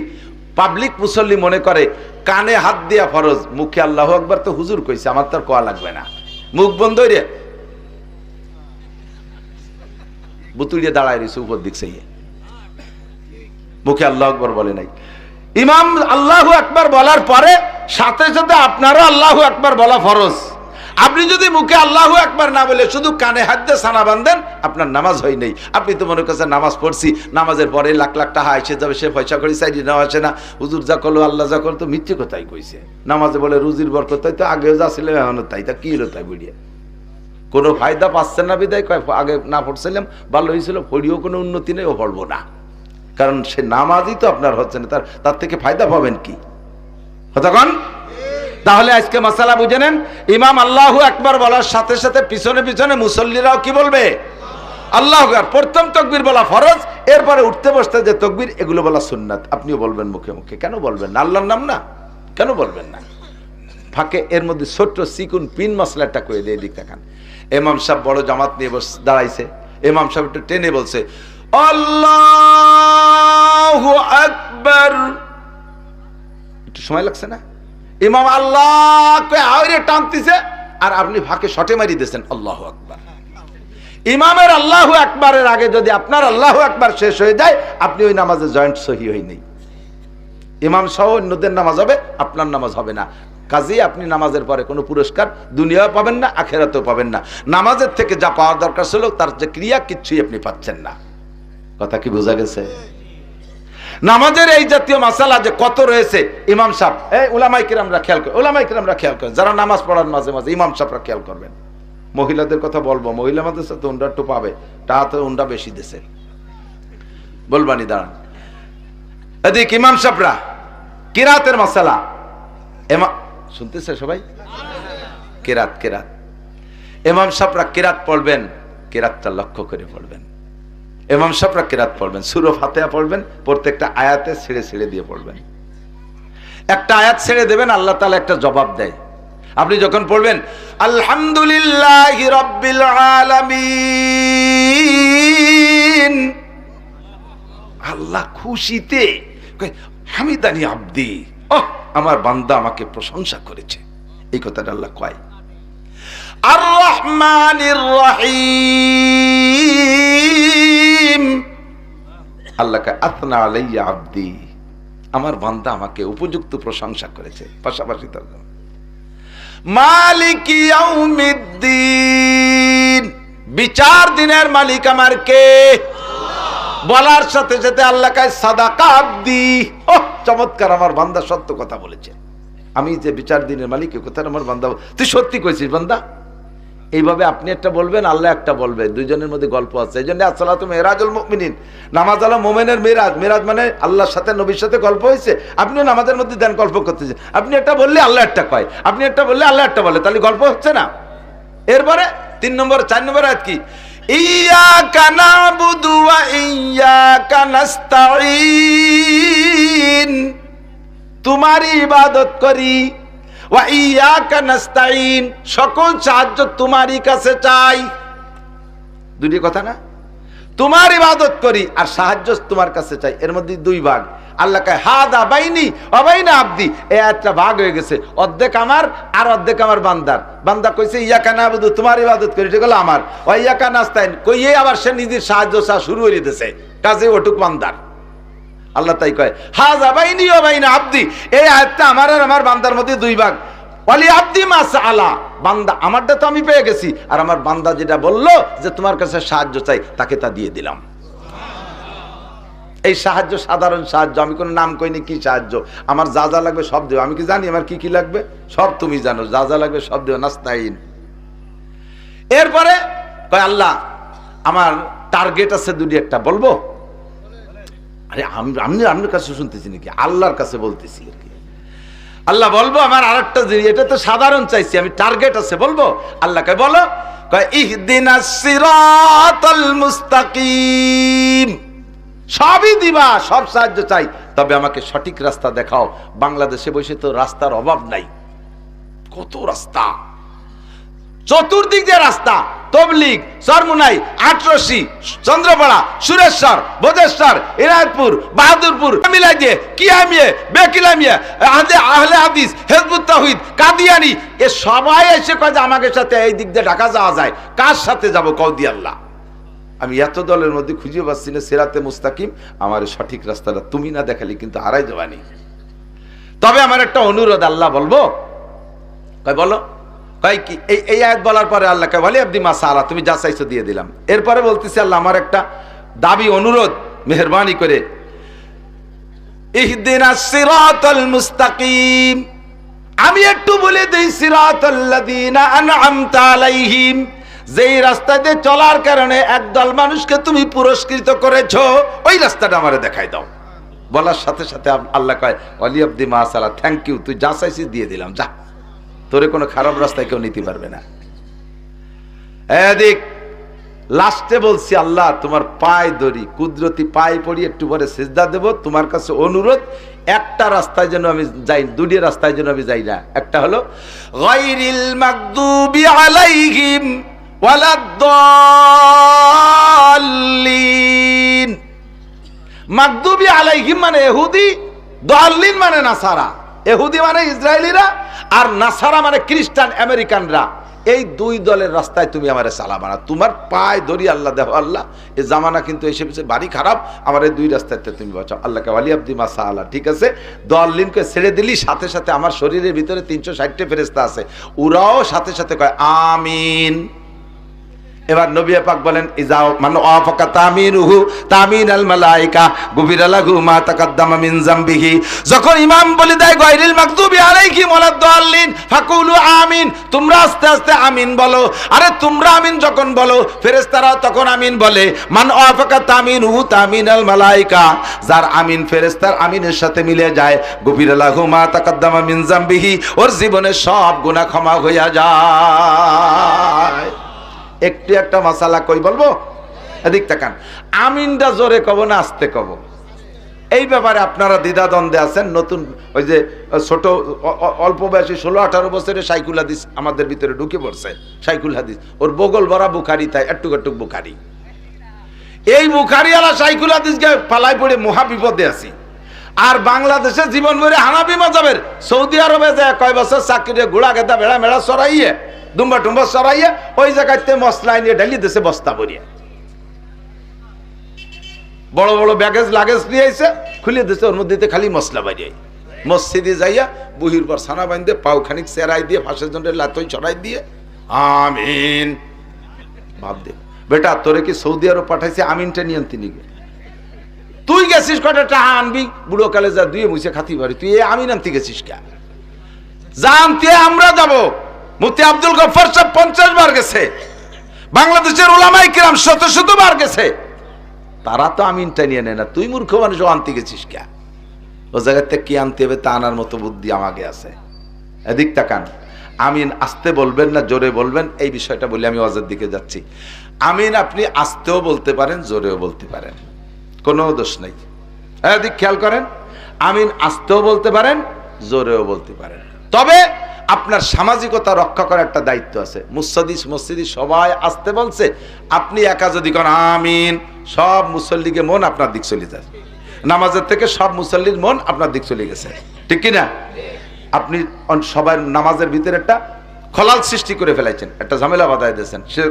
পাবলিক মুসল্লি মনে করে কানে হাত দিয়া ফরজ, মুখে আল্লাহু আকবার তো হুজুর কইছে, আমার তো আর কোয়া লাগবে না, মুখ বন্ধ রে, বুতুড়িয়ে দাঁড়ায় রয়েছে উপর দিক সেই, মুখে আল্লাহু আকবার বলে নাই। ইমাম আল্লাহু আকবার বলার পরে সাথে সাথে আপনারও আল্লাহু আকবার বলা ফরজ। আপনি যদি মুখে আল্লাহু আকবার না বলে শুধু কানে হাত দিয়ে সানা বাঁধেন, আপনার নামাজ হয় নাই। আপনি তো মনে করছেন নামাজ পড়ছি, নামাজের পরে লাখ লাখ টাকা এসে যাবে, সে পয়সা করে চাইলে নেওয়া আসে না, হুজুর যা করলো আল্লাহ যা করলো, তো মিথ্যে কথাই কইছে। নামাজে বলে রুজির বরকত, তাই তো আগেও যা ছিল এখনো তাই, তা কি হলো তাই বুড়িয়া, কোনো ফায়দা পাচ্ছেন না বিদায় কয় আগে না পড়ছিলাম ভালো হয়েছিল, পড়িও কোনো উন্নতি নেই, ও পড়বো না, কারণ সে নামাজই তো আপনার হচ্ছে না, তার থেকে ফায়দা পাবেন কি? কতক্ষণ? তাহলে আজকে মাসালা বুঝে নেন, ইমাম আল্লাহু আকবার বলার সাথে সাথে পিছনে পিছনে মুসল্লিরাও কি বলবে? আল্লাহু আকবার। প্রথম তাকবীর বলা ফরজ, এরপরে উঠতে বসতে যে তাকবীর, এগুলো বলা সুন্নাত। আপনিও বলবেন মুখে মুখে, কেন বলবেন না? আল্লাহর নাম না, কেন বলবেন না? ফাঁকে এর মধ্যে ছোট্ট সিকুন পিন মশলাটা করে দিয়ে দিক দেখান। ইমাম সাহেব বড় জামাত নিয়ে দাঁড়াইছে, ইমাম সাহেব একটু টেনে বলছে আল্লাহু আল্লাহু আকবার, একটু সময় লাগছে না? ইমাম আল্লাহ কয়ে আওরে টানতেছে আর আপনি ফাঁকে শটে মারি দিয়েছেন আল্লাহু আকবার। ইমামের আল্লাহু আকবারের আগে যদি আপনার আল্লাহু আকবার শেষ হয়ে যায়, আপনি ওই নামাজে জয়েন্ট সহি হয়নি। ইমাম সহ অন্যদের নামাজ হবে, আপনার নামাজ হবে না। কাজেই আপনি নামাজের পরে কোনো পুরস্কার দুনিয়াও পাবেন না, আখেরাতেও পাবেন না। নামাজের থেকে যা পাওয়ার দরকার ছিল তার যে ক্রিয়া, কিচ্ছুই আপনি পাচ্ছেন না। কথা কি বোঝা গেছে? নামাজের এই জাতীয় মাসালা যে কত রয়েছে, ইমাম সাহেব, উলামায়ে কিরামরা খেয়াল করেন, উলামায়ে কিরামরা খেয়াল করেন, যারা নামাজ পড়ান মাঝে মাঝে ইমাম সাহেবরা খেয়াল করবেন। মহিলাদের কথা বলবো, মহিলা মাদ্রাসা তো উন্ডা একটু পাবে, তাতে উন্ডা বেশি দেশে বলবানি। দাঁড়ান, এদিক ইমাম সাহেবরা কিরাতের মাসালা শুনতেছে সবাই? কেরাত কেরাত ইমাম সাহেবরা কেরাত পড়বেন, কেরাতটা লক্ষ্য করে পড়বেন। ইমাম সাহেবরা কেরাত পড়বেন, সূরা ফাতিহা পড়বেন, প্রত্যেকটা আয়াতে ছেড়ে ছেড়ে দিয়ে পড়বেন। একটা আয়াত ছেড়ে দেবেন, আল্লাহ তাআলা একটা জবাব দেয়। আপনি যখন পড়বেন আলহামদুলিল্লাহি রাব্বিল আলামিন, আল্লাহ খুশিতে হামিদানি আব্দি, আমার বান্দা আমাকে প্রশংসা করেছে, এই কথাটা আল্লাহ কয়। আর রহমানির রহিম, আল্লাহ কয় আথনা আলাইয়া আব্দি, আমার বান্দা আমাকে উপযুক্ত প্রশংসা করেছে। পাশাপাশি মালিকি ইয়াউমিদ্দিন, বিচার দিনের মালিক আমার কে? বলার সাথে সাথে আল্লাহ কয় সাদাকা আব্দি, চমৎকার, আমার বান্দা সত্য কথা বলেছে। আমি যে বিচার দিনের মালিক, কথা আমার বান্দা, তুই সত্যি কইছিস বান্দা। এইভাবে আপনি একটা বলবেন, আল্লাহ একটা বলবে, দুইজনের মধ্যে গল্প আছে। এই জন্য আসসালাতু মিরাজুল মুমিনিন, নামাজ হলো মুমিনের মিরাজ। মিরাজ মানে আল্লাহর সাথে নবীর সাথে গল্প হয়েছে, আপনিও নামাজের মধ্যে দেন গল্প করতেছেন। আপনি একটা বললে আল্লাহ একটা কয়, আপনি একটা বললে আল্লাহ একটা বলে, তাহলে গল্প হচ্ছে না? এরপরে 3 নম্বর 4 নম্বর আয়াত কি? ইয়াকা নাবুদু ওয়া ইয়াকা নাস্তাঈন, তোমারই ইবাদত করি, ওয়া ইয়াকা নাস্তাঈন, সকল সাহায্য তোমারই কাছে চাই। দুটি কথা না? তোমার ইবাদত করি আর সাহায্য তোমার কাছে চাই, এর মধ্যে 2 ভাগ। আল্লাহ কয় হাদা বাইনি ওয়া বাইনা আব্দি, এই একটা ভাগ হয়ে গেছে, অর্ধেক আমার আর অর্ধেক আমার বান্দার। বান্দা কইছে ইয়াকা নাবুদু, তোমার ইবাদত করি, এটা হলো আমার, ওয়া ইয়াকা নাস্তাঈন কইয়ে আবার সে নিজের সাহায্য চা শুরু করে দিয়েছে, কাজে ওটুক বান্দার। আল্লাহ তাই কয় হাযা বাইনি ওয়া বাইনা আব্দি, এই আয়াতটা আমার আর আমার বান্দার মধ্যে 2 ভাগ। ওয়ালি আব্দি মা সাআলা, বান্দা আমারটা তো আমি পেয়ে গেছি, আর আমার বান্দা যেটা বললো যে তোমার কাছে সাহায্য চাই, তাকে তা দিয়ে দিলাম। এই সাহায্য সাধারণ সাহায্য, আমি কোনো নাম কইনি কি সাহায্য, আমার যা যা লাগবে সব দেব। আমি কি জানি আমার কি কি লাগবে? সব তুমি জানো, যা যা লাগবে সব দেব, নাস্তাইন। এরপরে কয় আল্লাহ আমার টার্গেট আছে 2টি, একটা বলবো? আরে আমি আপনার কাছে শুনতেছি নাকি? আল্লাহর কাছে বলতেছি আর কি। আল্লাহ বলবো আমার আরেকটা জিনিস, এটা তো সাধারণ চাইছি, আমি টার্গেট আছে বলবো। আল্লাহকে বলো, কয় ইহদিনাস সিরাতাল মুস্তাকিম, সবই দিবা, সব সাহায্য চাই, তবে আমাকে সঠিক রাস্তা দেখাও। বাংলাদেশে বসে তো রাস্তার অভাব নাই, কত রাস্তা, চতুর্দিক দিয়ে রাস্তা। তবলিগ, চরমুনাই, আটরশি, চন্দ্রপাড়া, সুরেশ্বর, বোদেশ্বর, ইনায়তপুর, বাহাদুরপুর, মিলাইয়ে, কিয়ামিয়ে, বেকিলামিয়ে, আহলে হাদিস, হিজবুত তাওহীদ, কাদিয়ানি, এ সবাই এসে কয় যে আমাকে সাথে এই দিক দিয়ে ঢাকা যাওয়া যায়। কার সাথে যাব কও দি আল্লাহ? আমি এত দলের মধ্যে খুঁজে পাচ্ছি না সিরাতে মুস্তাকিম, আমার সঠিক রাস্তাটা তুমি না দেখালে কিন্তু হারাই যাবানি। তবে আমার একটা অনুরোধ, আল্লাহ বলবো? কয় বলো। কয় কি? এই আয়াত বলার পরে আল্লাহ কয় ওয়ালি আব্দি মা সাআলা, তুমি যা চাইছো দিয়ে দিলাম। এরপরে বলতেছি আল্লাহ আমার একটা দাবি, অনুরোধ, মেহেরবানি করে ইহদিনাস সিরাতাল মুস্তাকিম, আমি একটু বলে দেই, সিরাতাল লাযিনা আনআমতা আলাইহিম, যেই রাস্তা দিয়ে চলার কারণে একদল মানুষকে তুমি পুরস্কৃত করেছো, ওই রাস্তাটা আমারে দেখাই দাও। বলার সাথে সাথে আল্লাহ কয় ওয়ালি আব্দি মা সাআলা, থ্যাংক ইউ, তুই যা চাইছিস দিয়ে দিলাম, যা, তোরে কোনো খারাপ রাস্তায় কেউ নিতে পারবে না। এদিক লাস্টে বলছি আল্লাহ তোমার পায়ে ধরি, কুদরতি পায়ে পড়ি, একটু পরে সিজদা দেব, তোমার কাছে অনুরোধ, একটা রাস্তায় যেন আমি যাই, 2টি রাস্তায় যেন আমি যাই না। একটা হলো গায়রিল মাগদুবি আলাইহিম ওয়ালাদ-দাল্লিন, মাগদুবি আলাইহিম মানে ইহুদি, দাল্লিন মানে নাসারা। ইহুদি মানে ইসরায়েলিরা, আর নাসারা মানে খ্রিস্টান আমেরিকানরা। এই দুই দলের রাস্তায় তুমি আমারে চালাবা না। তোমার পায় ধরি আল্লাহ দেহ আল্লাহ, এই জামানা কিন্তু এসে বাড়ি খারাপ, আমার এই দুই রাস্তাতে তুমি বাঁচাও। আল্লাহকে ওয়ালি আব্দি মাসা আল্লাহ। ঠিক আছে, দাল্লিনকে ছেড়ে দিলি, সাথে সাথে আমার শরীরের ভিতরে 360 ফেরেশতা আছে, ওরাও সাথে সাথে কয় আমিন। এবার নবী পাক বলেন ইজাও মান ওয়াফাকা তামিনুহু তামিনাল মালায়েকা গুফিরা লাহু মা তাকাদ্দামা মিন যামবিহি। যখন ইমাম বলে দেয় গায়রিল মাগদুবি আলাইহিম ওয়ালাদ দাল্লিন ফাকুলু আমিন, তোমরা আস্তে আস্তে আমিন বলো। আরে তোমরা আমিন যখন বলো, ফেরেশতারা তখন আমিন বলে। মান ওয়াফাকা তামিনুহু তামিনাল মালায়েকা, যার আমিন ফেরেশতার আমিনের সাথে মিলে যায়, গুফিরা লাহু মা তাকাদ্দামা মিন যামবিহি, ওর জীবনের সব গুনাহ ক্ষমা হইয়া যায়। একটু একটা মাসালা কই বলবো, এদিক তাকান। আমিনটা জোরে কব না আস্তে কব, এই ব্যাপারে আপনারা দ্বিধা দ্বন্দ্বে আছেন। নতুন ওই যে ছোট অল্প বয়সী 16-18 বছরের সাইকুল হাদিস আমাদের ভিতরে ঢুকে পড়ছে। সাইকুল হাদিস ওর বগল ভরা বুখারি, তাই একটু একটু বুখারি। এই বুখারি আলা সাইকুল হাদিসকে পালাই পড়ে মহা বিপদে আছি। আর বাংলাদেশে জীবন ভরে হানাফি মাযহাবের, সৌদি আরবে যায় কয় বছর চাকরি, ঘোড়া গেদা ভেড়া মেড়া চড়াইয়ে, দুম্বা টুম্বা চড়াইয়ে, ওই জায়গাতে মশলা নিয়ে ঢালি দিয়েছে বস্তা ভরিয়ে, বড় বড় ব্যাগেজ লাগেজ নিয়ে এসে খুলে দিয়েছে, ওর মধ্যে খালি মশলা বাড়িয়ে মসজিদে যাইয়া বুহির পর ছানা বাঁধে, পাও খানিক চেরাই দিয়ে, ফাঁসের জন্য লাতই চড়াই দিয়ে আমিন। ভাব দে বেটা, তোরে কি সৌদি আরব পাঠাইছে আমিনটা নিয়ে তিনি গে, তুই গেছিস কটা টাকা আনবি, বুড়ো কালে যা দুয়ে মুছে খাতি পারি, তুই আমিন আনতে গেছিস কে? জানতে আমরা যাব। মুফতি আব্দুল গফফার সাহেব 50 বার গেছে, বাংলাদেশের উলামায়ে কিরাম শত শত বার গেছে, তারা তো আমিনটা নিয়ে নেয় না। তুই মূর্খ মানুষ আনতে গেছিস কে? ও জায়গাতে কি আনতে হবে তা আনার মতো বুদ্ধি আমাকে আছে। এদিক তাকান। আমিন আস্তে বলবেন না জোরে বলবেন, এই বিষয়টা বলে আমি ওয়াজের দিকে যাচ্ছি। আমিন আপনি আস্তেও বলতে পারেন, জোরেও বলতে পারেন, কোনো দোষ নেই। এদিক খেয়াল করেন, আমিন আস্তেও বলতে পারেন, জোরেও বলতে পারেন, তবে আপনার সামাজিকতা রক্ষা করার একটা দায়িত্ব আছে। মসজিদি সবাই আসতে বলছে, আপনি একা যদি কোন আমিন, সব মুসল্লিকে মন আপনার দিক চলে যায়, নামাজের থেকে সব মুসল্লির মন আপনার দিক চলে গেছে, ঠিক কিনা? আপনি সবাই নামাজের ভিতরে একটা খলাল সৃষ্টি করে ফেলাইছেন, একটা ঝামেলা বাধায় দিয়েছেন। সে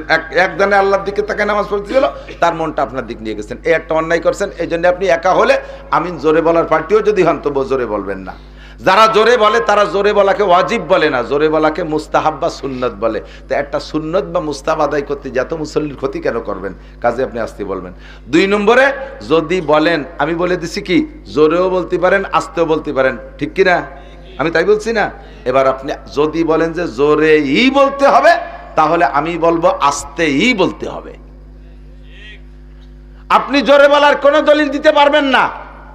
একদানে আল্লাহর দিকে তাকে নামাজ পড়তে গেল, তার মনটা আপনার দিক নিয়ে গেছেন, এই একটা অন্যায় করছেন। এই জন্য আপনি একা হলে আমিন জোরে বলার পার্টিও যদি হন তবু জোরে বলবেন না। যারা জোরে বলে তারা জোরে বলাকে ওয়াজিব বলে না, জোরে বলাকে মুস্তাহাব বা সুন্নত বলে। তো একটা সুন্নত বা মুস্তাহাব আদায় করতে যত মুসল্লির ক্ষতি কেন করবেন? কাজে আপনি আস্তে বলবেন। 2 নম্বরে, যদি বলেন, আমি বলে দিছি কি জোরেও বলতে পারেন, আস্তেও বলতে পারেন, ঠিক কিনা? আমি তাই বলছি না? এবার আপনি যদি বলেন যে জোরেই বলতে হবে, তাহলে আমি বলবো আস্তেই বলতে হবে। আপনি জোরে বলার কোনো দলিল দিতে পারবেন না,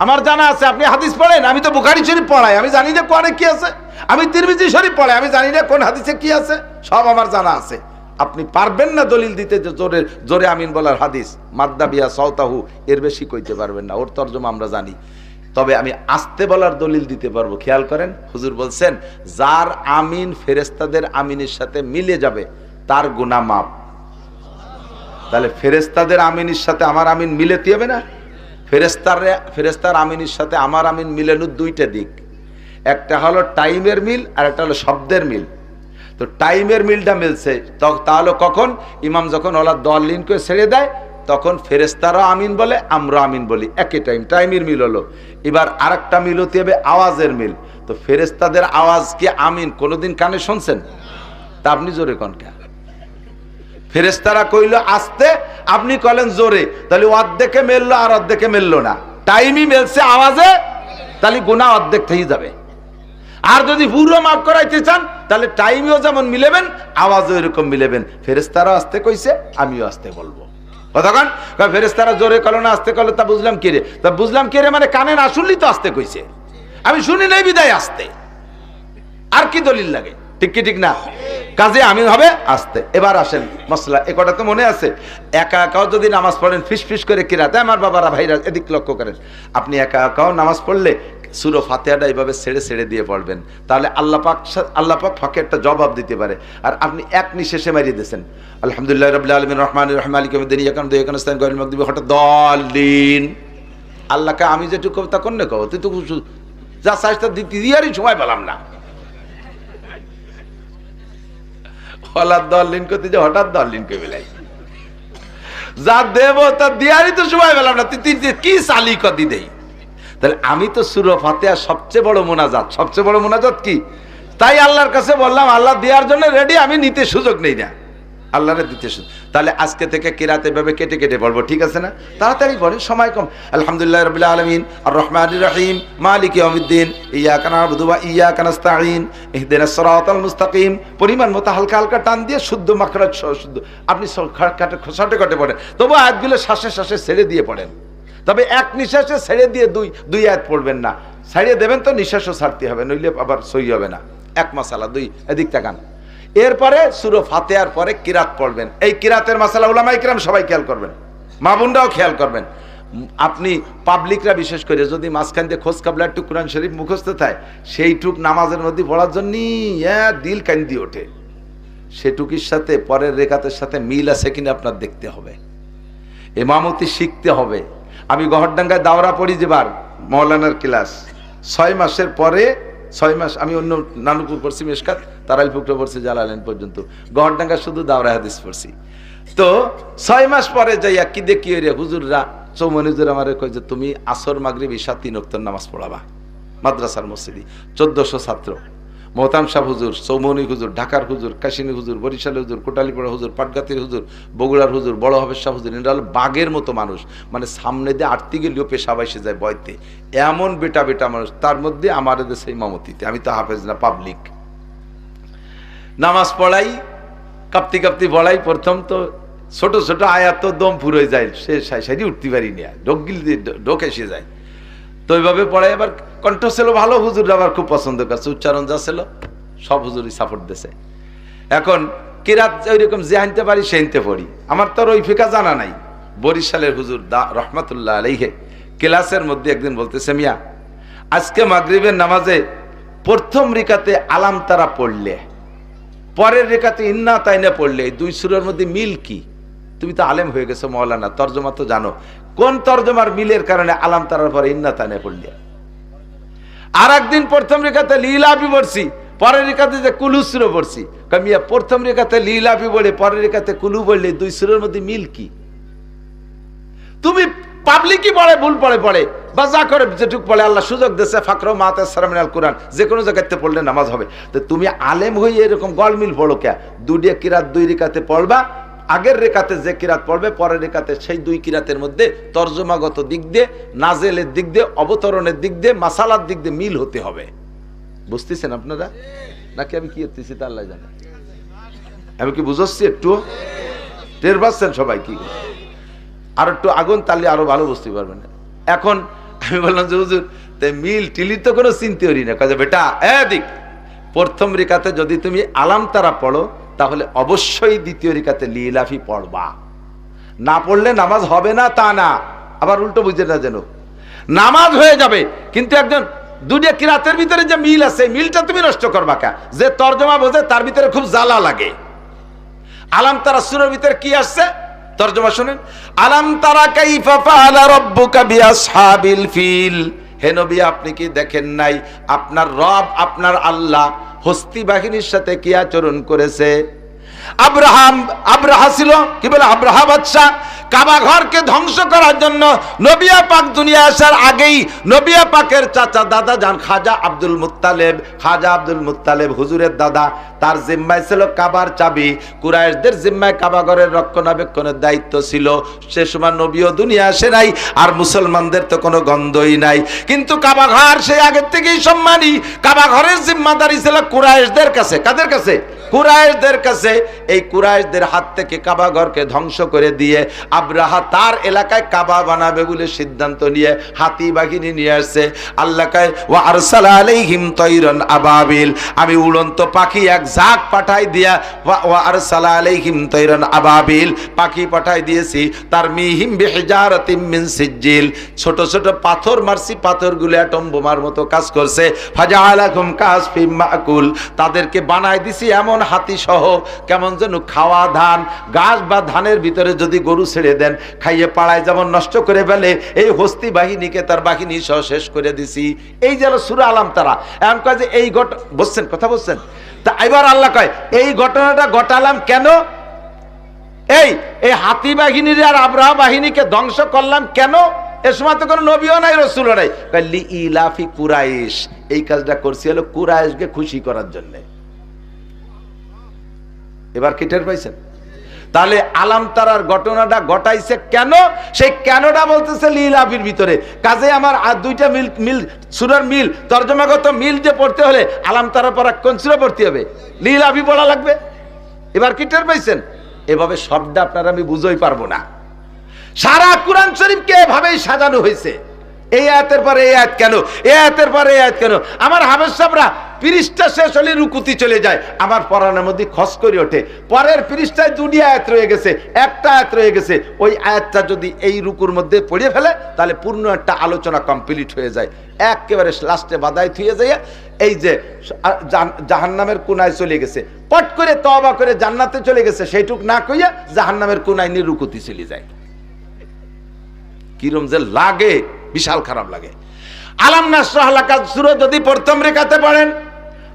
আমার জানা আছে। আপনি হাদিস পড়েন, আমি তো বুখারী শরীফ পড়াই, আমি জানি না কোরআনে কি আছে। আমি তিরমিজি শরীফ পড়াই, আমি জানি না কোন হাদিসে কি আছে, সব আমার জানা আছে। আপনি পারবেন না দলিল দিতে যে জোরে জোরে আমিন বলার হাদিস মাদ্দা বিয়া সাউতাহু, এর বেশি কইতে পারবেন না, ওর তরজমা আমরা জানি। তবে আমি আস্তে বলার দলিল দিতে পারবো। খেয়াল করেন, হুজুর বলছেন যার আমিন ফেরেশতাদের আমিনের সাথে মিলে যাবে তার গুনাহ মাফ। তাহলে ফেরেশতাদের আমিনের সাথে আমার আমিন মিলেতে হবে না? ফেরেশতার আমিনের সাথে আমার আমিন মিলানোর 2টা দিক, একটা হলো টাইমের মিল আর একটা হলো শব্দের মিল। তো টাইমের মিলটা মিলছে, তাহলে কখন? ইমাম যখন ওলা দলিনকে ছেড়ে দেয় তখন ফেরেশতারা আমিন বলে, আমরা আমিন বলি, একই টাইমের মিল হলো। এবার আরেকটা মিল হতে হবে আওয়াজের মিল। তো ফেরেশতাদের আওয়াজ কি আমিন কোনোদিন কানে শুনছেন? তা আপনি জোরে কোন কে? ফেরেশতারা কইল আস্তে, আপনি কলেন জোরে, তাহলে অর্ধেকে মেললো আর অর্ধেকে মেললো না। টাইমই মেলছে আওয়াজে, তাহলে গুনাহ অর্ধেক থেকে যাবে। আর যদি পুরো মাফ করাইতে চান তাহলে টাইমেও যেমন মিলেবেন, আওয়াজও এরকম মিলেবেন। ফেরেশতারা আস্তে কইছে, আমিও আস্তে বলবো। কতক্ষণ ফেরেশতারা জোরে কলো না আস্তে কলো, তা বুঝলাম কি রে? তা বুঝলাম কি রে মানে কানে না শুনলি তো আস্তে কইছে, আমি শুনি নাই বিদায় আস্তে। আর কি দলিল লাগে? ঠিক কি ঠিক না? কাজে আমিন হবে আস্তে। এবার আসেন মশলা, এ কথা তো মনে আছে। একা একাও যদি নামাজ পড়েন ফিস ফিস করে কিরাতে, আমার বাবারা ভাইরা এদিক লক্ষ্য করেন, আপনি একা একাও নামাজ পড়লে সূরা ফাতিহাটা এইভাবে ছেড়ে ছেড়ে দিয়ে পড়বেন, তাহলে আল্লাহ পাক ফাঁকে একটা জবাব দিতে পারে। আর আপনি এক নিঃশেষে মারিয়ে দিয়েছেন আলহামদুলিল্লাহ রাব্বিল আলামিন রহমানির রহিম মালিকি ইয়াউমিদ্দিন ইয়াকা না'বুদু ওয়া ইয়াকা নাস্তাইন গায়রিল মাগদুবি হঠাৎ দলিন, আল্লাহকে আমি যেটুকু কবিতা কন্যা কব, তুই তো যা চাইস তা দিয়ারই সময় পেলাম না। হঠাৎ দলিন করতে যে হঠাৎ দলিন কে বেলাই যা দেব তা দিয়ারই তো সময় পেলাম না, তুই কি চালি কদি দেই। তাহলে আমি তো সূরা ফাতিহা সবচেয়ে বড় মোনাজাত, সবচেয়ে বড় মোনাজাত কি? তাই আল্লাহর কাছে বললাম আল্লাহ দেওয়ার জন্য রেডি, আমি নিতে সুযোগ নেই না, আল্লাহরে দিতে সুযোগ। তাহলে আজকে থেকে কিরাতে ভাবে কেটে কেটে পড়বো, ঠিক আছে না? তাড়াতাড়ি পড়ে, সময় কম। আলহামদুলিল্লাহ রাব্বিল আলামিন আর রহমানির রহিম মালিক ইয়াউমিদ্দিন ইয়্যাকা না'বুদু ওয়া ইয়্যাকা নাস্তাঈন ইহদিনাস সিরাতাল মুস্তাকিম। পরিমাণ মতো হালকা হালকা টান দিয়ে শুদ্ধ মাখরাজ শুদ্ধ আপনি শর্টে কাটে পড়েন, তবু আয়াতগুলো শ্বাসে শ্বাসে ছেড়ে দিয়ে পড়েন। তবে এক নিঃশ্বাসে ছেড়ে দিয়ে দুই আয়াত পড়বেন না, ছাড়িয়ে দেবেন তো নিঃশ্বাসও ছাড়তে হবে, নইলে আবার সই হবে না। এক মাসালা, দুই এদিক তাকান। এরপরে সূরা ফাতিহার পরে কিরাত পড়বেন। এই কিরাতের মাসালা উলামায়ে কিরাম সবাই খেয়াল করবেন, মা বোনরাও খেয়াল করবেন। আপনি পাবলিকরা বিশেষ করে যদি মাঝখান দিয়ে খোঁজ কাবলা একটু কোরআন শরীফ মুখস্থ থাকে, সেইটুক নামাজের মধ্যে পড়ার জন্য দিল কান্দি ওঠে। সেটুকির সাথে পরের রেখাতের সাথে মিল আছে কিনা আপনার দেখতে হবে, ইমামতি শিখতে হবে। আমি গহরডাঙ্গায় দাওরা পড়ি যেবার মৌলানার ক্লাস 6 মাসের পরে, 6 মাস আমি অন্য নানুপুর পড়ছি, মেশকাত তারাইল ফুকরা পড়ছি, জালালেন পর্যন্ত। গহরডাঙ্গা শুধু দাওরা হাদিস পড়ছি। তো 6 মাস পরে যাইয়া কি দেখি রে হুজুররা, চৌমনি হুজুর আমারে কই যে তুমি আসর মাগরিব ঈশা 3 ওয়াক্তের নামাজ পড়াবা মাদ্রাসার মসজিদে। 1400 ছাত্র, মোহতাম সাহ হুজুর, চৌমনি হুজুর, ঢাকার হুজুর, কাশিনী হুজুর, বরিশালের হুজুর, কোটালীপাড়া হুজুর, পাটগাতির হুজুর, বগুড়ার হুজুর, বড় হবের শাহ হুজুর। এরা হল বাঘের মতো মানুষ, মানে সামনে দিয়ে আটতে গেলেও পেশাব এসে যায় বয়তে, এমন বেটা বেটা মানুষ। তার মধ্যে আমার দেশে ইমামতিতে, আমি তো হাফেজ না, পাবলিক নামাজ পড়াই, কাঁপতি কাঁপতি পড়াই। প্রথম তো ছোট ছোট আয়াত তো দম ফুরে যায়, সে সারি উঠতে পারি না, ঢোক এসে যায়। তো ওইভাবে পড়াই। এবার কণ্ঠ ছিল ভালো, হুজুর আবার খুব পছন্দ করছে, উচ্চারণ যা ছিল সব হুজুরই সাপোর্ট দিছে। এখন কিরাত ওইরকম যে আনতে পারি সে আনতে পড়ি, আমার তো ওই ফিকা জানা নাই। বরিশালের হুজুর রহমাতুল্লাহ আলাইহি ক্লাসের মধ্যে একদিন বলতেছে, মিয়া আজকে মাগরিবের নামাজে প্রথম রিকাতে আলাম তারা পড়লে, পরের রেখাতে ইন্না তাইনা পড়লে, এই দুই সূরার মধ্যে মিল কি? তুমি তো আলেম হয়ে গেছো মাওলানা, তর্জমা তো জানো, কোন তর্জমার মিলের কারণে আলাম তারার পরে ইন্না তাইনা পড়লে? আর একদিন প্রথম রেখাতে লীলাফি পড়ছি, পরের রেখাতে যে কুলু সূরা পড়ছি। কামিয়া প্রথম রেখাতে লীলাফি বলে, পরের রেখাতে কুলু বললে, দুই সূরার মধ্যে মিল কি? তুমি পাবলিকই পড়ে, ভুল পড়ে বা যা করে যেটুক পড়ে, আল্লাহ সুযোগ দিয়েছে ফাকরা মা তায়াসসারা মিনাল কুরআন, যে কোনো জায়গাতে পড়লে নামাজ হবে। তো তুমি আলেম হয়ে এরকম গলমিল পড়ো কে? দুইটা কিরাত দুই রেখাতে পড়বা, আগের রেখাতে যে কিরাত পড়বে, পরের রেখাতে সেই দুই কিরাতের মধ্যে তর্জমাগত দিক দিয়ে, নাজেলের দিক দিয়ে, অবতরণের দিক দিয়ে, মাসালার দিক দিয়ে মিল হতে হবে। বুঝতেছেন আপনারা নাকি আমি কি করতেছি তা আল্লাহ জানে? আমি কি বুঝাচ্ছি? একটু টের পাচ্ছেন সবাই? কি আর একটু আগুন তাহলে আরো ভালো বুঝতে পারবেন। এখন আমি বললাম যে হুজুর মিল টিলি তো কোনো চিন্তা করি না। কাজে বেটা এদিক, প্রথম রেখাতে যদি তুমি আলাম তারা পড়ো, তাহলে অবশ্যই দ্বিতীয় রেখাতে লিলাফি পড়বা, না পড়লে নামাজ হবে না তা না। আবার উল্টো বুঝে না, যেন নামাজ হয়ে যাবে, কিন্তু একজন দুইটা কিরাতের ভিতরে যে মিল আছে, মিলটা তুমি নষ্ট করবা কা? যে তর্জমা বোঝে তার ভিতরে খুব জ্বালা লাগে। আলাম তারা সূরার ভিতরে কি আসছে তর্জমা শুনেন, আলাম তারা কাইফা ফাআলা রাব্বুকা বিআসহাবিল ফিল। হে নবী আপনি কি দেখেন নাই আপনার রব, আপনার আল্লাহ হস্তি বাহিনীর সাথে কি আচরণ করেছে? আব্রাহা ছিল কি বলে, আব্রাহা বাদশা কাবা ঘরকে ধ্বংস করার জন্য নবিয়া পাক দুনিয়া আসার আগেই নবিয়া পাকের চাচা দাদা যান খাজা আব্দুল মুত্তালেব হুজুরের দাদা, তার জিম্মায় ছিল কাবার চাবি। কুরাইশদের জিম্মায় কাবা ঘরের রক্ষণাবেক্ষণের দায়িত্ব ছিল। সে সময় নবীও দুনিয়া আসে নাই, আর মুসলমানদের তো কোনো গন্ধই নাই। কিন্তু কাবা ঘর সেই আগের থেকেই সম্মানী। কাবা ঘরের জিম্মাদারি ছিল কুরাইশদের কাছে। কাদের কাছে? কুরাইশদের কাছে। এই কুরাইশদের হাত থেকে কাবা ঘরকে ধ্বংস করে দিয়ে আব্রাহা তার এলাকায় কাবা বানাবে বলে সিদ্ধান্ত নিয়ে হাতি বাহিনী নিয়ে আসছে। আল্লাহ কয় ওয়া আরসালা আলাইহিম তায়রান আবাবিল, আমি উড়ন্ত পাখি এক ঝাঁক পাঠাই দিয়া, ওয়া আরসালা আলাইহিম তায়রান আবাবিল, পাখি পাঠাই দিয়েছি, তার মিহিম বিহিজারাতিম মিন সিজ্জিল, ছোট ছোট পাথর মারছি, পাথরগুলো অ্যাটম বোমার মতো কাজ করছে। ফাজাআলাকুম কাসফিম মাকুল, তাদেরকে বানাই দিছি এমন হাতি সহ, কেমন যেন খাওয়া ধান, ঘাস বা ধানের ভিতরে যদি গরু ছেড়ে করে দেন, খাইয়ে পাড়ায় যেমন নষ্ট করে ফেলে, এই হস্তি বাহিনীকে তার বাহিনী সহ শেষ করে দিছি। এই যে সূরা আলাম তারা, এমন কয় যে এই বুঝছেন কথা বলছেন? তা এবার আল্লাহ কয় এই ঘটনাটা ঘটালাম কেন, এই হাতি বাহিনীর আর আবরাহা বাহিনীকে ধ্বংস করলাম কেন? এ সময় তো কোনো নবীও নাই, রাসূলও নাই। লি ইলাফি কুরাইশ, এই কাজটা করছি হলো কুরাইশকে খুশি করার জন্য। এবার কি টের পাইছেন? তাহলে আলাম তারার ঘটনাটা ঘটাইছে কেন, সেই কেনটা বলতেছে লিলাফির ভিতরে। কাজে আমার আর দুইটা মিল সূরার মিল, তরজমাগত মিল যে পড়তে হলে আলাম তারা পড়া কোন সূরা পড়তে হবে? লিলাফি পড়া লাগবে। এবার কি টের পাইছেন? এভাবে শব্দটা আপনারা আমি বুঝতেই পারবো না। সারা কোরআন শরীফকে এভাবেই সাজানো হয়েছে। এই আয়াতের পরে এই আয়াত কেন, এই আয়াতের পরে এই আয়াত কেন? আমার হাফেজ সাহেবরা পৃষ্ঠা শেষ হলে রুকুতি চলে যায়, আমার পড়ানোর মধ্যে খস করে ওঠে। পরের পৃষ্ঠায় দুটি আয়াত রয়ে গেছে, একটা আয়াত রয়ে গেছে। ওই আয়াতটা যদি এই রুকুর মধ্যে পড়ে ফেলে তাহলে পূর্ণ একটা আলোচনা কমপ্লিট হয়ে যায়। একেবারে লাস্টে বাদাই থুয়ে যায়, এই যে জাহান্নামের কোনায় চলে গেছে, পট করে তওবা করে জান্নাতে চলে গেছে, সেইটুক না কইয়া জাহান্নামের কোনায় নিয়ে রুকুতি চলে যায়। কিরম যে লাগে, বিশাল খারাপ লাগে। আলাম নাশরাহ লাকা সূরা যদি প্রথম রেখাতে পড়েন,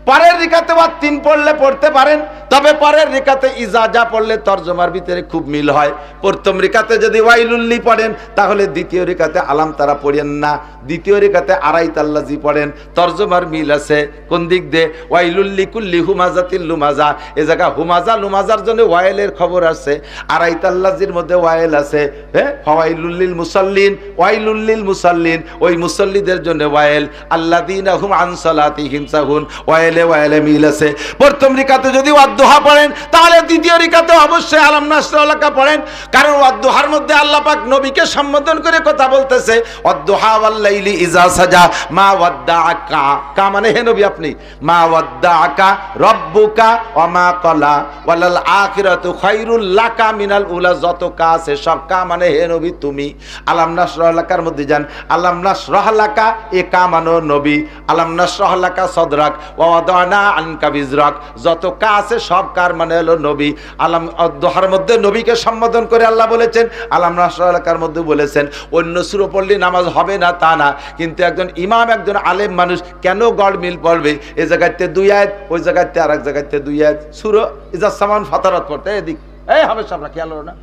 পরের রেখাতে বা 3 পড়লে পড়তে পারেন, তবে পরের রেখাতে ইজাজা পড়লে তরজমার ভিতরে খুব মিল হয়। প্রথম রেখাতে যদি ওয়াইলুল্লি পড়েন তাহলে দ্বিতীয় রেখাতে আলাম তারা পড়েন না, দ্বিতীয় রেখাতে আরাইতাল্লাজি পড়েন, তরজমার মিল আছে। কোন দিক দিয়ে? ওয়াইলুল্লি কুল্লি হুমাজাতিল লুমাজা, এ জায়গা হুমাজা লুমাজার জন্য ওয়াইলের খবর আছে, আরাইতাল্লাজির মধ্যে ওয়াইল আছে। হ্যাঁ, ওয়াইলুল্লিল মুসাল্লিন, ওয়াইলুল্লিল মুসাল্লিন, ওই মুসাল্লিদের জন্য ওয়াইল। আল্লাযীনা হুম আন সালাতিহিম সাহুন, ওয়াইলে মিল আছে। প্রথম রিকাতে যদি ওয়াদদুহা পড়েন তাহলে দ্বিতীয় রিকাতে অবশ্যই আলাম নাশরাহ লাকা পড়েন, কারণ ওয়াদদুহার মধ্যে আল্লাহ পাক নবীকে সম্বোধন করে কথা বলতেছে। ওয়াদদুহা ওয়াল লাইলি ইজা সাজা মা ওয়াদ্দাআকা, কা মানে হে নবী আপনি, মা ওয়াদ্দাআকা রাব্বুকা ওয়া মা ক্বালা ওয়ালাল আখিরাতু খায়রুল লাকা মিনাল উলা, যত কা আছে সব কা মানে হে নবী তুমি। আলাম নাশরাহ লাকার মধ্যে যান, আলাম নাশরাহ লাকা এ কা মানে নবী, আলাম নাশরাহ লাকা সদরাক ওয়া ওয়াদানা আনকা বিজরাক, যত কা আছে সব কার মানে হলো নবী। আলাম দোহার মধ্যে নবীকে সম্বোধন করে আল্লাহ বলেছেন, আলাম নাশরাহ লাকার মধ্যে বলেছেন। অন্য সূরা পড়লে নামাজ হবে না তা না, কিন্তু একজন ইমাম, একজন আলেম মানুষ কেন গড় মিল পড়বে? এই জায়গাতে 2 আয়াত, ওই জায়গাতে আরেক জায়গাতে 2 আয়াত। সূরা ইজা সামান ফাতারাত পড়তে এদিক, এই হবে সামনে খেয়াল হলো না,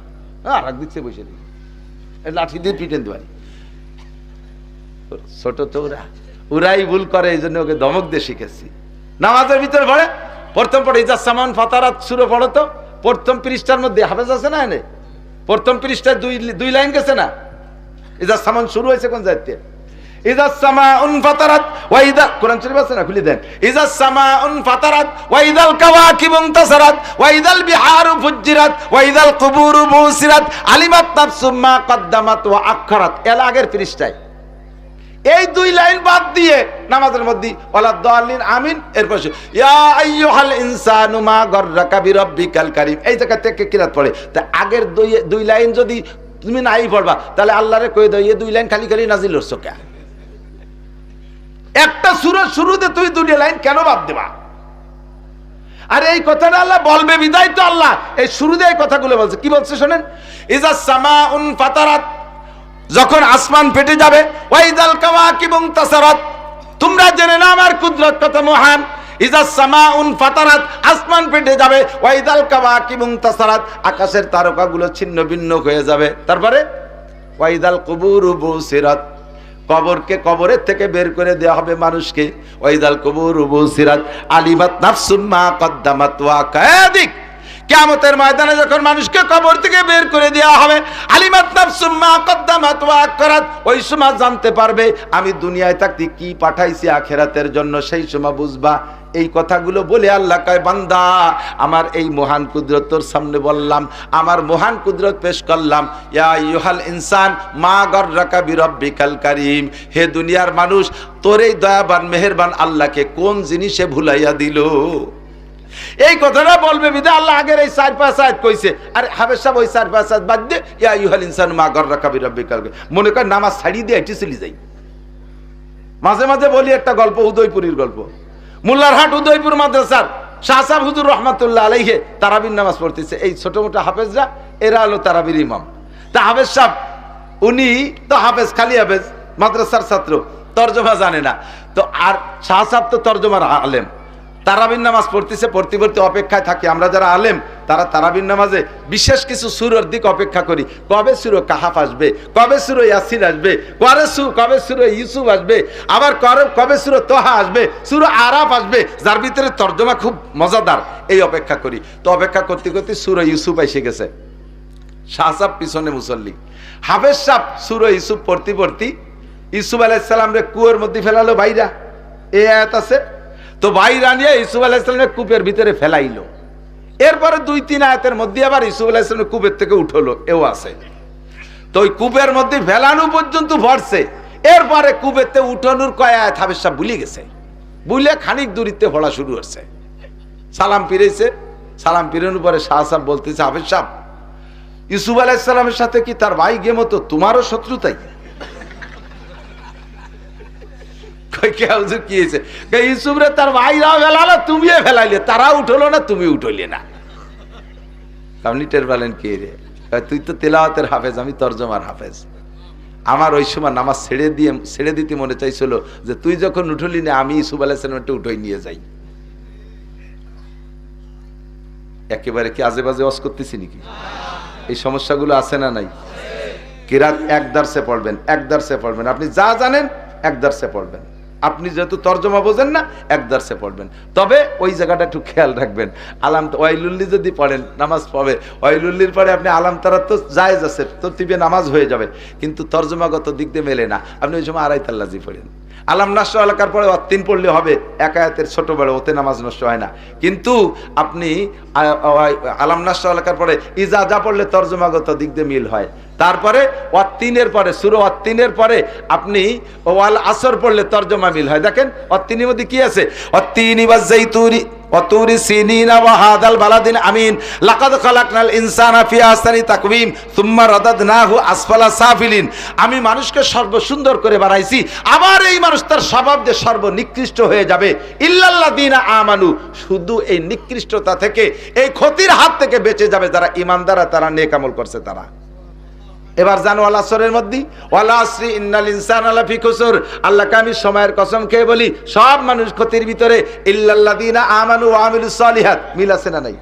আরেক দিকছে বসে দিই, এই লাঠি দিয়ে পিটেন দেওয়ারি। ছোট তো ওরাই ভুল করে, এই জন্য ওকে ধমক দিয়ে শিখেছি। নামাজের ভিতরে পড়ে প্রথম পড়ে ইজা সামান ফাতারাত সূরা পড়ো তো, প্রথম পৃষ্ঠার মধ্যে হাফেজ আছে না, এনে প্রথম পৃষ্ঠায় 2 লাইন গেছে না? ইজা সামান শুরু হয়েছে কোন জায়গাতে? ইজা সামাউন ফাতারাত ওয়া ইদা, কোরআন শরীফ আছে না, খুলে দেন। ইজা সামাউন ফাতারাত ওয়া ইদাল কাওয়াকিবু ইনতাসারাত ওয়া ইদাল বিহারু ফুজ্জিরাত ওয়া ইদাল কুবুরু বুসিরাত আলিমাত নাফসুম মা কদ্দামাত ওয়া আখখারাত, এর আগের পৃষ্ঠায়। এই 2 লাইন বাদ দিয়ে নামাজের মধ্যে ওয়ালা দাল্লিন আমিন, এরপর ইয়া আইয়ুহাল ইনসানু মা গাররাকা বিরাব্বিকাল কারীম, এই জায়গা থেকে কিরাত পড়ে। তা আগের 2 লাইন যদি তুমি নাই পড়বা তাহলে আল্লাহরে কই দাও এই 2 লাইন খালি খালি নাজিল হচ্ছে কেন? একটা সূরা শুরুতে তুই 2 লাইন কেন বাদ দেবা? আর এই কথাটা আল্লাহ বলবে বিদায় তো আল্লাহ এই শুরুতে এই কথাগুলো বলছে। কি বলছে শুনেন, ইজা সামাউন ফাতারাত, যখন আসমান ফেটে যাবে, ওয়াইদাল কাওয়াকিবু ইনতাসারাত, তোমরা জেনে না আমার কুদরত কত মহান। ইজা সামাউন ফাতারাত, আসমান ফেটে যাবে, ওয়াইদাল কাওয়াকিবু ইনতাসারাত, আকাশের তারকাগুলো ছিন্ন ভিন্ন হয়ে যাবে। তারপরে ওয়াইদাল কুবুরু বুসিরাত, কবরকে কবরের থেকে বের করে দেওয়া হবে মানুষকে। ওয়াইদাল কুবুরু বুসিরাত আলিমাত নাফসুম মা কদ্দামাত ওয়া কাদিক, কিয়ামতের ময়দানে যখন মানুষকে কবর থেকে বের করে দেওয়া হবে, আলিমাত নাফসুম মা কদ্দামাত ওয়া আখখারাত, ওই সময় জানতে পারবে আমি দুনিয়ায় থাকতে কি পাঠাইছি আখিরাতের জন্য, সেই সময় বুঝবা। এই কথাগুলো বলে আল্লাহ কয়, বান্দা আমার এই মহান কুদরত তোর সামনে বললাম, আমার মহান কুদরত পেশ করলাম। ইয়া আইয়ুহাল ইনসান মা গাররাকা বিরাব্বিকাল কারীম, হে দুনিয়ার মানুষ তোর এই দয়াবান মেহেরবান আল্লাহকে কোন জিনিসে ভুলাইয়া দিল। এই কথাটা বলবে বিদা আল্লাহ আগের এই 4-5 আয়াত কইছে। আর হাফেজ সাহেব ওই 4-5 আয়াত বাদ দিয়ে ইয়া আইয়ুহাল ইনসানু মা গাররাকা বিরাব্বিকাল কারীম, মনে কর নামাজ ছাড়িয়ে দিয়ে এটি চলে যাই। মাঝে মাঝে বলি একটা গল্প, উদয়পুরের গল্প। মোল্লারহাট উদয়পুর মাদ্রাসার শাহ সাহেব হুজুর রহমাতুল্লাহ আলাইহি তারাবির নামাজ পড়তেছে। এই ছোট মোটো হাফেজরা এরা হলো তারাবির ইমাম। তা হাফেজ সাহেব উনি তো হাফেজ, খালি হাফেজ, মাদ্রাসার ছাত্র, তর্জমা জানে না। তো আর শাহ সাহেব তো তর্জমার আলেম, তারাবির নামাজ পড়তেছে, পড়তে পড়তে অপেক্ষায় থাকি আমরা যারা আলেম, তারা তারাবির নামাজে বিশেষ কিছু সুরের দিক অপেক্ষা করি। কবে সুর কাহাফ আসবে, কবে সুর ইয়াসিন আসবে, কবে সুর ইউসুফ আসবে, আবার কবে সুর তোহা আসবে, সুর আরাফ আসবে, যার ভিতরে তর্জমা খুব মজাদার, এই অপেক্ষা করি। তো অপেক্ষা করতে করতে সুর ইউসুফ এসে গেছে, শাহ সাহেব পিছনে মুসল্লি, হাফেজ সাহেব সুর ইউসুফ পড়তে পড়তে ইউসুফ আলাইহিস সালাম রে কুয়োর মধ্যে ফেলালো বাইরা, এই আয়াত আছে তো, বাইরা নিয়ে ইউসুফ আলাইহিস সালামের কূপের ভিতরে ফেলাইলো। এরপরে 2-3 আয়াতের মধ্যে আবার ইউসুফ আলাইহিস সালামের কূপের থেকে উঠলো, এও আছে। তো ওই কূপের মধ্যে ফেলানো পর্যন্ত ভরছে, এরপরে কূপেতে উঠানোর কয় আয়াত হাফেজ সাহেব ভুলে গেছে, বুঝলে খানিক দূরিতে পড়া শুরু হচ্ছে। সালাম ফিরেছে, সালাম ফিরানোর পরে শাহ সাহেব বলতেছে, হাফেজ সাহেব ইউসুফ আলাইহিস সালামের সাথে কি তার ভাই গে মতো তোমারও শত্রুতাই? কি হয়েছে? ইউসুফ রে তার ভাইরাও ফেলালো, তুমিও ফেলাইলে, তারা উঠলো না, তুমি উঠলে না। আপনি টের পেলেন কি রে? তুই তো তেলাওয়াতের হাফেজ, আমি তর্জমার হাফেজ। আমার ওই সময় নামাজ ছেড়ে দিতে মনে চাইছিল যে তুই যখন উঠলি না, আমি ইউসুফ আলাইহিস সালামকে উঠোই নিয়ে যাই। একেবারে কি আজে বাজে ওয়াজ করতেছি নাকি? এই সমস্যাগুলো আছে না নাই? কিরাত এক দার্সে পড়বেন, এক দার্সে পড়বেন, আপনি যা জানেন এক দার্সে পড়বেন। আপনি যেহেতু তর্জমা বোঝেন না, এক দার্সে পড়বেন। তবে ওই জায়গাটা একটু খেয়াল রাখবেন, আলাম ওয়াইলুল্লি যদি পড়েন নামাজ পড়বে, ওয়াইলুল্লির পরে আপনি আলাম তারা তো জায়েজ আছে, তরতিবে নামাজ হয়ে যাবে, কিন্তু তর্জমাগত দিক দিয়ে মেলে না। আপনি ওই সময় আড়াই তাল্লাজি পড়েন, আলাম নাশরা এলাকার পরে অত্তিন পড়লে হবে, এক আয়াতের ছোট বড়, ওতে নামাজ নষ্ট হয় না। কিন্তু আপনি আলাম নাশরা এলাকার পরে ইজা যা পড়লে তর্জমাগত দিক দিয়ে মিল হয়। তারপরে ওয়াত্তিনের পরে সূরা ওয়াত্তিনের পরে আপনি ওয়াল আসর পড়লে তর্জমা মিল হয়। দেখেন ওয়াত্তিনের মধ্যে কি আছে, ওয়াত্তিনি ওয়াজাইতুনি ওয়াতুরি সিনিনা ওয়া হাদাল বালাদিন আমিন লাকাদ খালাকনাল ইনসানা ফি আহসানি তাকওয়িম সুম্মা রাদাদনাহু আসফালা সাফিলিন। আমি মানুষকে সর্বসুন্দর করে বানাইছি, আবার এই মানুষ তার স্বভাব যে সর্বনিকৃষ্ট হয়ে যাবে। ইল্লাল্লাযিনা আমানু, শুধু এই নিকৃষ্টতা থেকে, এই ক্ষতির হাত থেকে বেঁচে যাবে যারা ঈমানদার, তারা নেক আমল করছে তারা। এবার জানো ওয়াল আসরের মধ্যে ওয়াল আসরি ইন্নাল ইনসানা লাফি খুসর, আল্লাহকে আমি সময়ের কসম খেয়ে বলি সব মানুষ ক্ষতির ভিতরে, ইল্লাল্লাযিনা আমানু ওয়া আমিলুস সালিহাত। মিল আছে না নাই?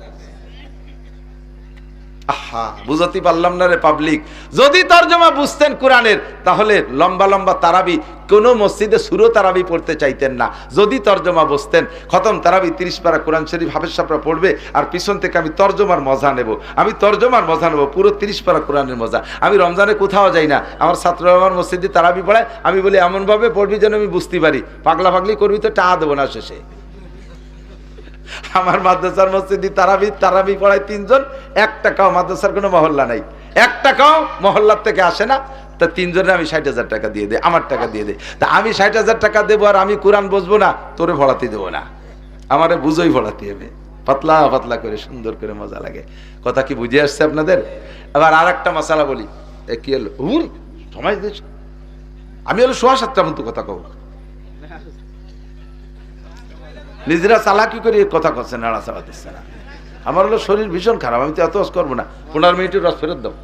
আহা, বুঝতে পারলাম না রে পাবলিক। যদি তর্জমা বুঝতেন কোরআনের, তাহলে লম্বা লম্বা তারাবি কোন মসজিদে সুরো তারাবি পড়তে চাইতেন না। যদি তর্জমা বুঝতেন, খতম তারাবি 30 পারা কোরআন শরীফ হাফেজ সাহেবরা পড়বে, আর পিছন থেকে আমি তর্জমার মজা নেব, আমি তর্জমার মজা নেব, পুরো 30 পারা কোরআনের মজা। আমি রমজানে কোথাও যাই না, আমার ছাত্ররা আমার মসজিদে তারাবি পড়ায়, আমি বলি এমনভাবে পড়বি যেন আমি বুঝতে পারি, পাগলা পাগলি করবি তো টাকা দেবো না শেষে। আমার মাদ্রাসার মসজিদে তারাবি পড়ায় 3 জন, 1 টাকাও মাদ্রাসার কোনো মহল্লা নাই, 1 টাকাও মহল্লার থেকে আসে না। তা 3 জনে আমি 60,000 টাকা দিয়ে দেয়, আমার টাকা দিয়ে দেয়। তা আমি 60,000 টাকা দেবো আর আমি কোরআন বুঝবো না, তোরে পড়াতে দেবো না, আমারে বুঝোই পড়াতে হবে, পাতলা পাতলা করে সুন্দর করে, মজা লাগে। কথা কি বুঝে আসছে আপনাদের? আবার আর একটা মশালা বলি, কি হলো সময় দিস, আমি হলো 7:15 মতো কথা কব, নিজেরা চালাকি করে কথা করছে, নাড়া চালা দিচ্ছে না। আমার হলো শরীর ভীষণ খারাপ, আমি তো এত রস করবো না, 15 মিনিটের রস ফেরত দাও।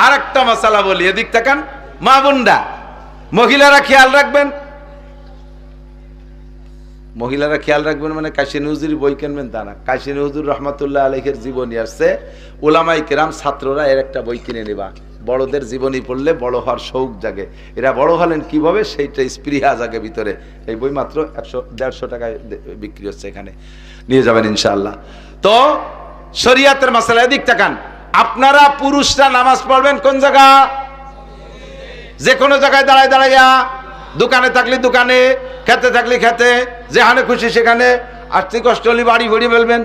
আর একটা মশালা বলি, এদিক তাকান মা বোনরা, মহিলারা খেয়াল রাখবেন, মহিলারা খেয়াল রাখবেন মানে কাশিনী হুজুর বই কিনবেন তা না। কাশিনী হুজুর রহমাতুল্লাহ আলাইহির জীবনী আসছে, উলামায়ে কেরাম ছাত্ররা এর একটা বই কিনে নেবা। বড়দের জীবনী পড়লে বড় হওয়ার শৌক জাগে, এরা বড় হলেন কিভাবে সেইটা স্পৃহা জাগে ভিতরে। এই বই মাত্র 100-150 টাকায় বিক্রি হচ্ছে, এখানে নিয়ে যাবেন ইনশাআল্লাহ। তো শরিয়াতের মাসালা, এদিক তাকান। আপনারা পুরুষরা নামাজ পড়বেন কোন জায়গা? যে কোনো জায়গায় দাঁড়ায় দাঁড়াইয়া, দোকানে থাকলে দোকানে, খেতে থাকলে খেতে, যেখানে খুশি সেখানে। আর্থিক কষ্ট হলে বাড়ি ভরিয়ে ফেলবেন।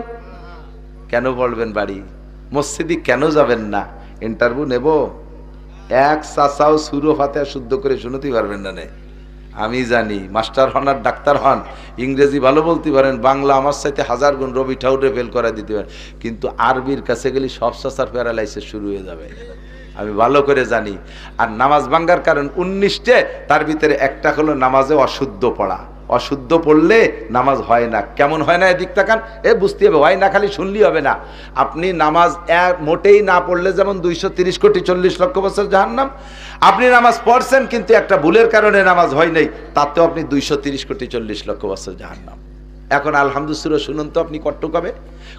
কেন পড়বেন বাড়ি? মসজিদে কেন যাবেন না? ইন্টারভিউ নেব, এক চাচাও সুরো ফাতে শুদ্ধ করে শুনতেই পারবেন না। আমি জানি মাস্টার হন আর ডাক্তার হন, ইংরেজি ভালো বলতে পারেন, বাংলা আমার সাথে 1000 গুণ রবি ঠাউরে ফেল করা দিতে পারেন, কিন্তু আরবির কাছে গেলে সব চাচার প্যারালাইসিস শুরু হয়ে যাবে, আমি ভালো করে জানি। আর নামাজ ভাঙ্গার কারণ 19টে, তার ভিতরে একটা হলো নামাজে অশুদ্ধ পড়া। অশুদ্ধ পড়লে নামাজ হয় না। কেমন হয় না এদিক তাকান, বুঝতে হবে, হয় না খালি শুনলেই হবে না। আপনি নামাজ মোটেই না পড়লে যেমন 230 কোটি 40 লক্ষ বছর জাহান্নাম, আপনি নামাজ পড়ছেন কিন্তু একটা ভুলের কারণে নামাজ হয় নাই, তাতেও আপনি 230 কোটি 40 লক্ষ বছর জাহান্নাম। এখন আলহামদুলিল্লাহ শুনুন তো আপনি কট্টক হবে,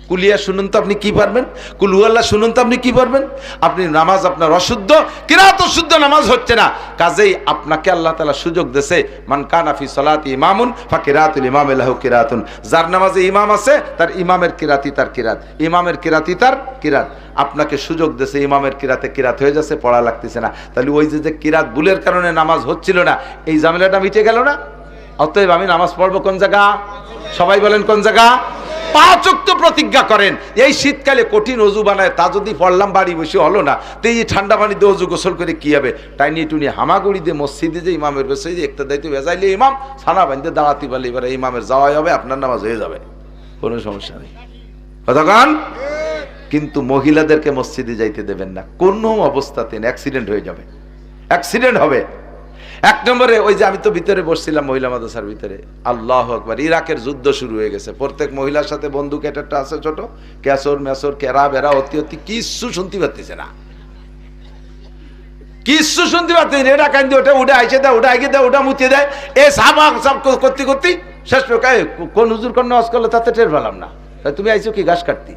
কুলিয়া শুনুন তো আপনি কি পারবেন, কুলহুয়াল্লাহ শুনুন তো আপনি কি পারবেন। আপনি নামাজ আপনার অশুদ্ধ, কিরাত শুদ্ধ নামাজ হচ্ছে না, কাজেই আপনাকে আল্লাহ তাআলা সুযোগ দেছে, মান কানা ফি সলাতি ইমামুন ফাকিরাতুল ইমামি লাহু কিরাতুন, যার নামাজে ইমাম আছে তার ইমামের কিরাতি তার কিরাত, ইমামের কিরাতি তার কিরাত। আপনাকে সুযোগ দেছে, ইমামের কিরাতে কিরাত হয়ে যাচ্ছে, পড়া লাগতেছে না, তাহলে ওই যে কিরাত ভুলের কারণে নামাজ হচ্ছিল না, এই ঝামেলাটা মিটে গেল না। অতএব আমি নামাজ পড়বো কোন জায়গা, সবাই বলেন কোন জায়গা। 5 ওয়াক্ত প্রতিজ্ঞা করেন, এই শীতকালে কঠিন অজু বানায় তা যদি পড়লাম বাড়ি বসে হলো না, তো এই ঠান্ডা পানিতে অজু গোসল করে কি হবে, টাইনি টুনি হামাগুড়ি দিয়ে মসজিদে যে ইমামের বসে যে একটা দায়িত্ব ভেজাইলে ইমাম ছানা বাঁধতে দাঁড়াতে পারলে এবারে ইমামের যাওয়াই হবে, আপনার নামাজ হয়ে যাবে, কোনো সমস্যা নেই। কতক্ষণ? কিন্তু মহিলাদেরকে মসজিদে যাইতে দেবেন না কোনো অবস্থাতে, অ্যাক্সিডেন্ট হয়ে যাবে, অ্যাক্সিডেন্ট হবে। 1 নম্বরে ওই যে আমি তো ভিতরে বসছিলাম মহিলা মাদ্রাসার ভিতরে, আল্লাহু আকবার, ইরাকের যুদ্ধ শুরু হয়ে গেছে, প্রত্যেক মহিলার সাথে বন্দুক একটা আছে ছোট, ক্যাসর মেসর কেরা বেড়া অতি অতি কিচ্ছু শুনতে পারতেছে না, কিচ্ছু শুনতে পারতেছে না। এটা কান্দি ওটা উঠে আইসে দেয়, ওটা আগে দেয়, ওটা মুতিয়ে দেয়, এ সাবা সব করতে করতে শেষ কোন হুজুর কোন নামাজ করলে তাতে টের পেলাম না, তুমি আইছো কি ঘাস কাটতি।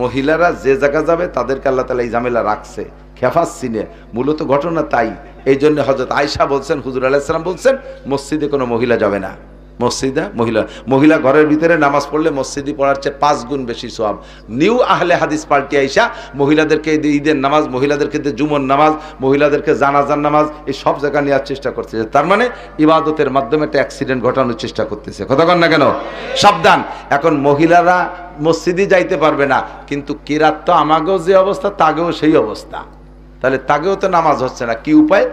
মহিলারা যে জায়গা যাবে তাদেরকে আল্লাহ তাআলা এই ঝামেলা রাখছে, খেফাস সিনে, মূলত ঘটনা তাই। এই জন্য হযরত আয়েশা বলছেন, হুজুর আলাইহিস সালাম বলছেন, মসজিদে কোনো মহিলা যাবে না, মসজিদে মহিলা ঘরের ভিতরে নামাজ পড়লে মসজিদে পড়ার চেয়ে 5 গুণ বেশি সওয়াব। নিউ আহলে হাদিস পার্টি আয়েশা মহিলাদেরকে ঈদের নামাজ, মহিলাদেরকে জুমার নামাজ, মহিলাদেরকে জানাজার নামাজ, এই সব জায়গা নেওয়ার চেষ্টা করতেছে, তার মানে ইবাদতের মাধ্যমে একটা অ্যাক্সিডেন্ট ঘটানোর চেষ্টা করতেছে। কতক্ষণ না কেন, সাবধান। এখন মহিলারা মসজিদে যাইতে পারবে না, কিন্তু কিরাত তো আমাগেও যে অবস্থা তাগেও সেই অবস্থা, তাহলে তাগেও তো নামাজ হচ্ছে না, কি উপায়?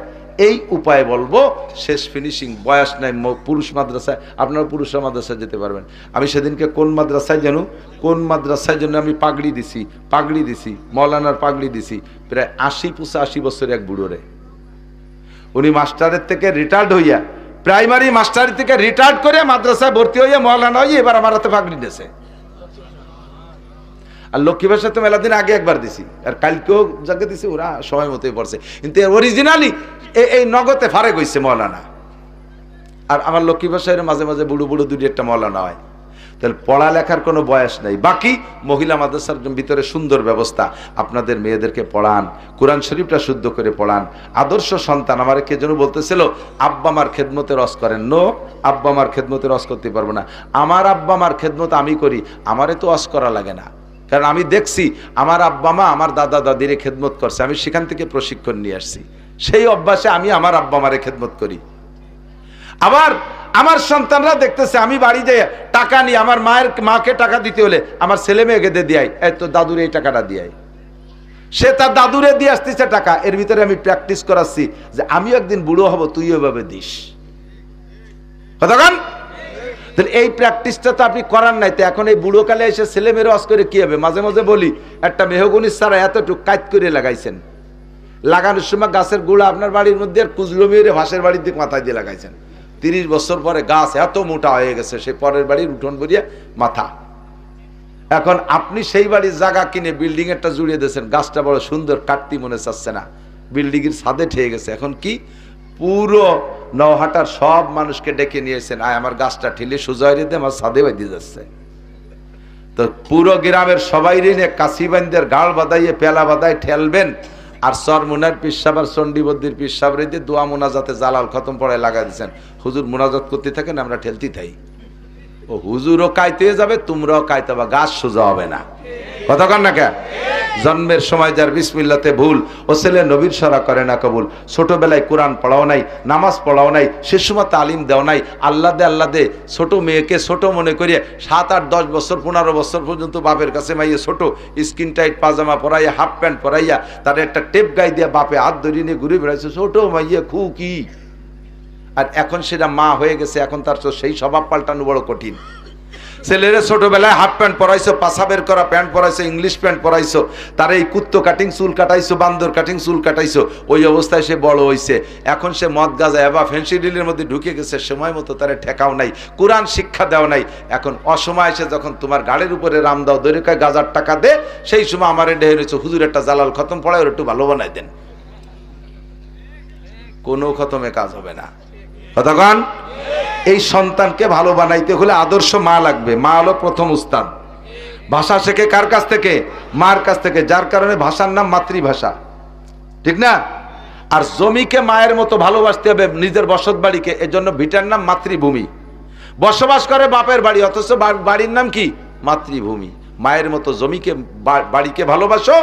এই উপায় বলবো, শেষ ফিনিশিং, বয়স নাই, পুরুষ মাদ্রাসায়, আপনারা পুরুষরা মাদ্রাসায় যেতে পারবেন। আমি সেদিনকে কোন মাদ্রাসায় যেন আমি পাগড়ি দিছি, মৌলানার পাগড়ি দিছি, প্রায় 80 বছরের এক বুড়োরে। উনি মাস্টারের থেকে রিটায়ার্ড হইয়া, প্রাইমারি মাস্টারি থেকে রিটায়ার্ড করে মাদ্রাসায় ভর্তি হইয়া মৌলানা হইয়া এবার আমার হাতে পাগড়ি দিয়েছে। আর লক্ষ্মী ভাষা তো মেলা দিন আগে একবার দিছি, আর কালকেও যাকে দিছি ওরা সময় মতোই পড়ছে, কিন্তু অরিজিনালি এই নগদে ফারেক হইছে মৌলানা। আর আমার লক্ষ্মী ভাষায় মাঝে মাঝে বুড়ো বুড়ো 2-1টা মৌলানা হয়। তাহলে পড়ালেখার কোনো বয়স নাই। বাকি মহিলা মাদ্রাসার ভিতরে সুন্দর ব্যবস্থা, আপনাদের মেয়েদেরকে পড়ান, কোরআন শরীফটা শুদ্ধ করে পড়ান। আদর্শ সন্তান, আমার কে যেন বলতেছিল আব্বা মার খেদমতে রস করেন, নো, আব্বা মার খেদমতে রস করতে পারবো না। আমার আব্বা মার খেদমত আমি করি, আমারে তো রস করা লাগে না, কারণ আমি দেখছি আমার আব্বা মা আমার দাদা দাদিরে খেদমত করছে, আমি সেখান থেকে প্রশিক্ষণ নিয়ে আসছি, সেই অভ্যাসে আমি আমার আব্বা মারে খেদমত করি। আবার আমার সন্তানরা দেখতেছে আমি বাড়ি যাই টাকা নিয়ে, আমার মাকে টাকা দিতে হলে আমার ছেলে মেয়েকে দিয়ে এই তো দাদুরে এই টাকাটা দিয়ে, সে তার দাদুরে দিয়ে আসতেছে টাকা। এর ভিতরে আমি প্র্যাকটিস করাচ্ছি যে আমিও একদিন বুড়ো হব, তুই ওইভাবে দিস। কতক্ষণ? এই প্র্যাকটিসটা তো আপনি করার নাই, তো এখন এই বুড়ো কালে এসে ছেলে মেয়েরা অস করে কি হবে? মাঝে মাঝে বলি, একটা মেহগুনি ছাড়া এতটুকু কাজ করে লাগাইছেন, লাগানোর সময় গাছের গুঁড়া আপনার বাড়ির মধ্যে আর কুজলো মেয়েরে ভাসের বাড়ির দিকে মাথায় দিয়ে লাগাইছেন, 30 বছর পরে গাছ এত মোটা হয়ে গেছে, সে পরের বাড়ির উঠোন বরিয়া মাথা। এখন আপনি সেই বাড়ির জায়গা কিনে বিল্ডিং একটা জুড়িয়ে দিয়েছেন, গাছটা বড় সুন্দর, কাটতি মনে চাচ্ছে না, বিল্ডিং এর ছাদে ঠেয়ে গেছে। এখন কি পুরো নওহাটার সব মানুষকে ডেকে নিয়েছেন, আয় আমার গাছটা ঠেলে সোজা দিয়ে আমার ছাদে বাঁধি যাচ্ছে। তো পুরো গ্রামের সবাই ঋণে কাশি বান্দের গাল বাঁধাইয়ে পেলা বাঁধাই ঠেলবেন, আর সরমুনার পিসাব আর চণ্ডীবদ্দির পিসাব রেখে দোয়া মোনাজাতে জালাল খতম পড়ায় লাগা দিচ্ছেন, হুজুর মোনাজাত করতে থাকেন, আমরা ঠেলতে থাই। ও হুজুরও কাইতে যাবে, তোমরাও কাইতে, গাছ সোজা হবে না। কতক্ষণ না কে? জন্মের সময় যার বিসমিল্লাতে ভুল, ও ছেলে নবীর সরা করে না কবুল। ছোটবেলায় কোরআন পড়াও নাই, নামাজ পড়াও নাই, সে সময় তালিম দেও নাই, আল্লাহ দে ছোট মেয়েকে ছোট মনে করিয়ে 7, 8, 10 বছর 15 বছর পর্যন্ত বাপের কাছে মাইয়ে ছোট স্কিন টাইট পাজামা পরাইয়া, হাফ প্যান্ট পরাইয়া, তার একটা টেপ গাই দিয়া বাপে হাত ধরিয়ে নিয়ে ঘুরে বেড়াইছে, ছোট মাইয়ে খু কি। আর এখন সেটা মা হয়ে গেছে, এখন তার সেই স্বভাব পাল্টানো বড় কঠিন। ছেলেরা ছোটবেলায় হাফ প্যান্ট পরাইছো, পাছাবের করা প্যান্ট পরাইছো, ইংলিশ প্যান্ট পরাইছো, তার এই কুত্তো কাটিং চুল কাটাইছো, বান্দর কাটিং চুল কাটাইছো, ওই অবস্থায় সে বড় হইছে। এখন সে মদ গাঁজা এবা ফেন্সিডিলের মধ্যে ঢুকে গেছে, সময় মতো তারে ঠেকাও নাই, কোরআন শিক্ষা দেওয়া নাই। এখন অসময় এসে যখন তোমার গাড়ির উপরে রাম দাও, দৈরে কয় গাজার টাকা দে, সেই সময় আমার ডেহে রয়েছে, হুজুর একটা জালাল খতম পড়ায়, ওর একটু ভালো বানাই দেন। কোনো খতমে কাজ হবে না। কতক্ষণ? এই সন্তানকে ভালো বানাইতে হলে আদর্শ মা লাগবে। মা হলো প্রথম উস্তাদ। ভাষা শেখে কার কাছ থেকে? মার কাছ থেকে। যার কারণে ভাষার নাম মাতৃভাষা, ঠিক না? আর জমিকে মায়ের মতো ভালোবাসতে হবে, নিজের বসত বাড়িকে। এর জন্য ভিটার নাম মাতৃভূমি। বসবাস করে বাপের বাড়ি, অথচ বাড়ির নাম কি? মাতৃভূমি। মায়ের মতো জমিকে বাড়িকে ভালোবাসো,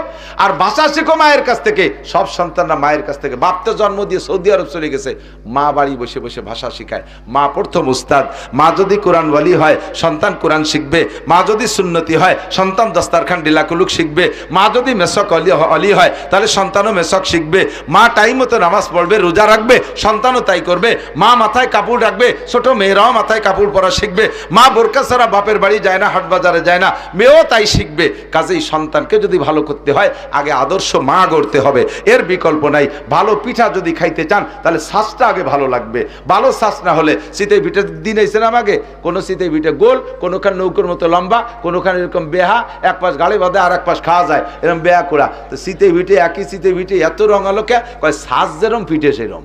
আর ভাষা শেখো মায়ের কাছ থেকে। সব সন্তানরা মায়ের কাছ থেকে। বাপ তো জন্ম দিয়ে সৌদি আরব চলে গেছে, মা বাড়ি বসে বসে ভাষা শিখায়। মা প্রথম উস্তাদ। মা যদি কোরআন ওয়ালি হয়, সন্তান কোরআন শিখবে। মা যদি সুন্নতি হয়, সন্তান দস্তারখান ডিলাকুলুক শিখবে। মা যদি মেসক অলি হয়, তাহলে সন্তানও মেসক শিখবে। মা টাইম মতো নামাজ পড়বে, রোজা রাখবে, সন্তানও তাই করবে। মা মাথায় কাপড় রাখবে, ছোট মেয়েরাও মাথায় কাপড় পরা শিখবে। মা বোরকা ছাড়া বাপের বাড়ি যায় না, হাট বাজারে যায় না, মেয়েও তাই শিখবে। কাজেই সন্তানকে যদি ভালো করতে হয়, আগে আদর্শ মা গড়তে হবে, এর বিকল্প নাই। ভালো পিঠা যদি খাইতে চান, তাহলে শ্বাসটা আগে ভালো লাগবে। ভালো শ্বাস না হলে, শীতে পিঠে দিন এসেছিলাম আগে, কোনো শীতে পিঠে গোল, কোনোখানে নৌকোর মতো লম্বা, কোনোখানে এরকম বেহা, এক পাশ গাড়ি বাঁধে আর এক পাশ খাওয়া যায়, এরকম বেহা করা। তো শীতে পিঠে, একই শীতে পিঠে এত রঙালো কে কয়, শ্বাস যেরম পিঠে সেরম,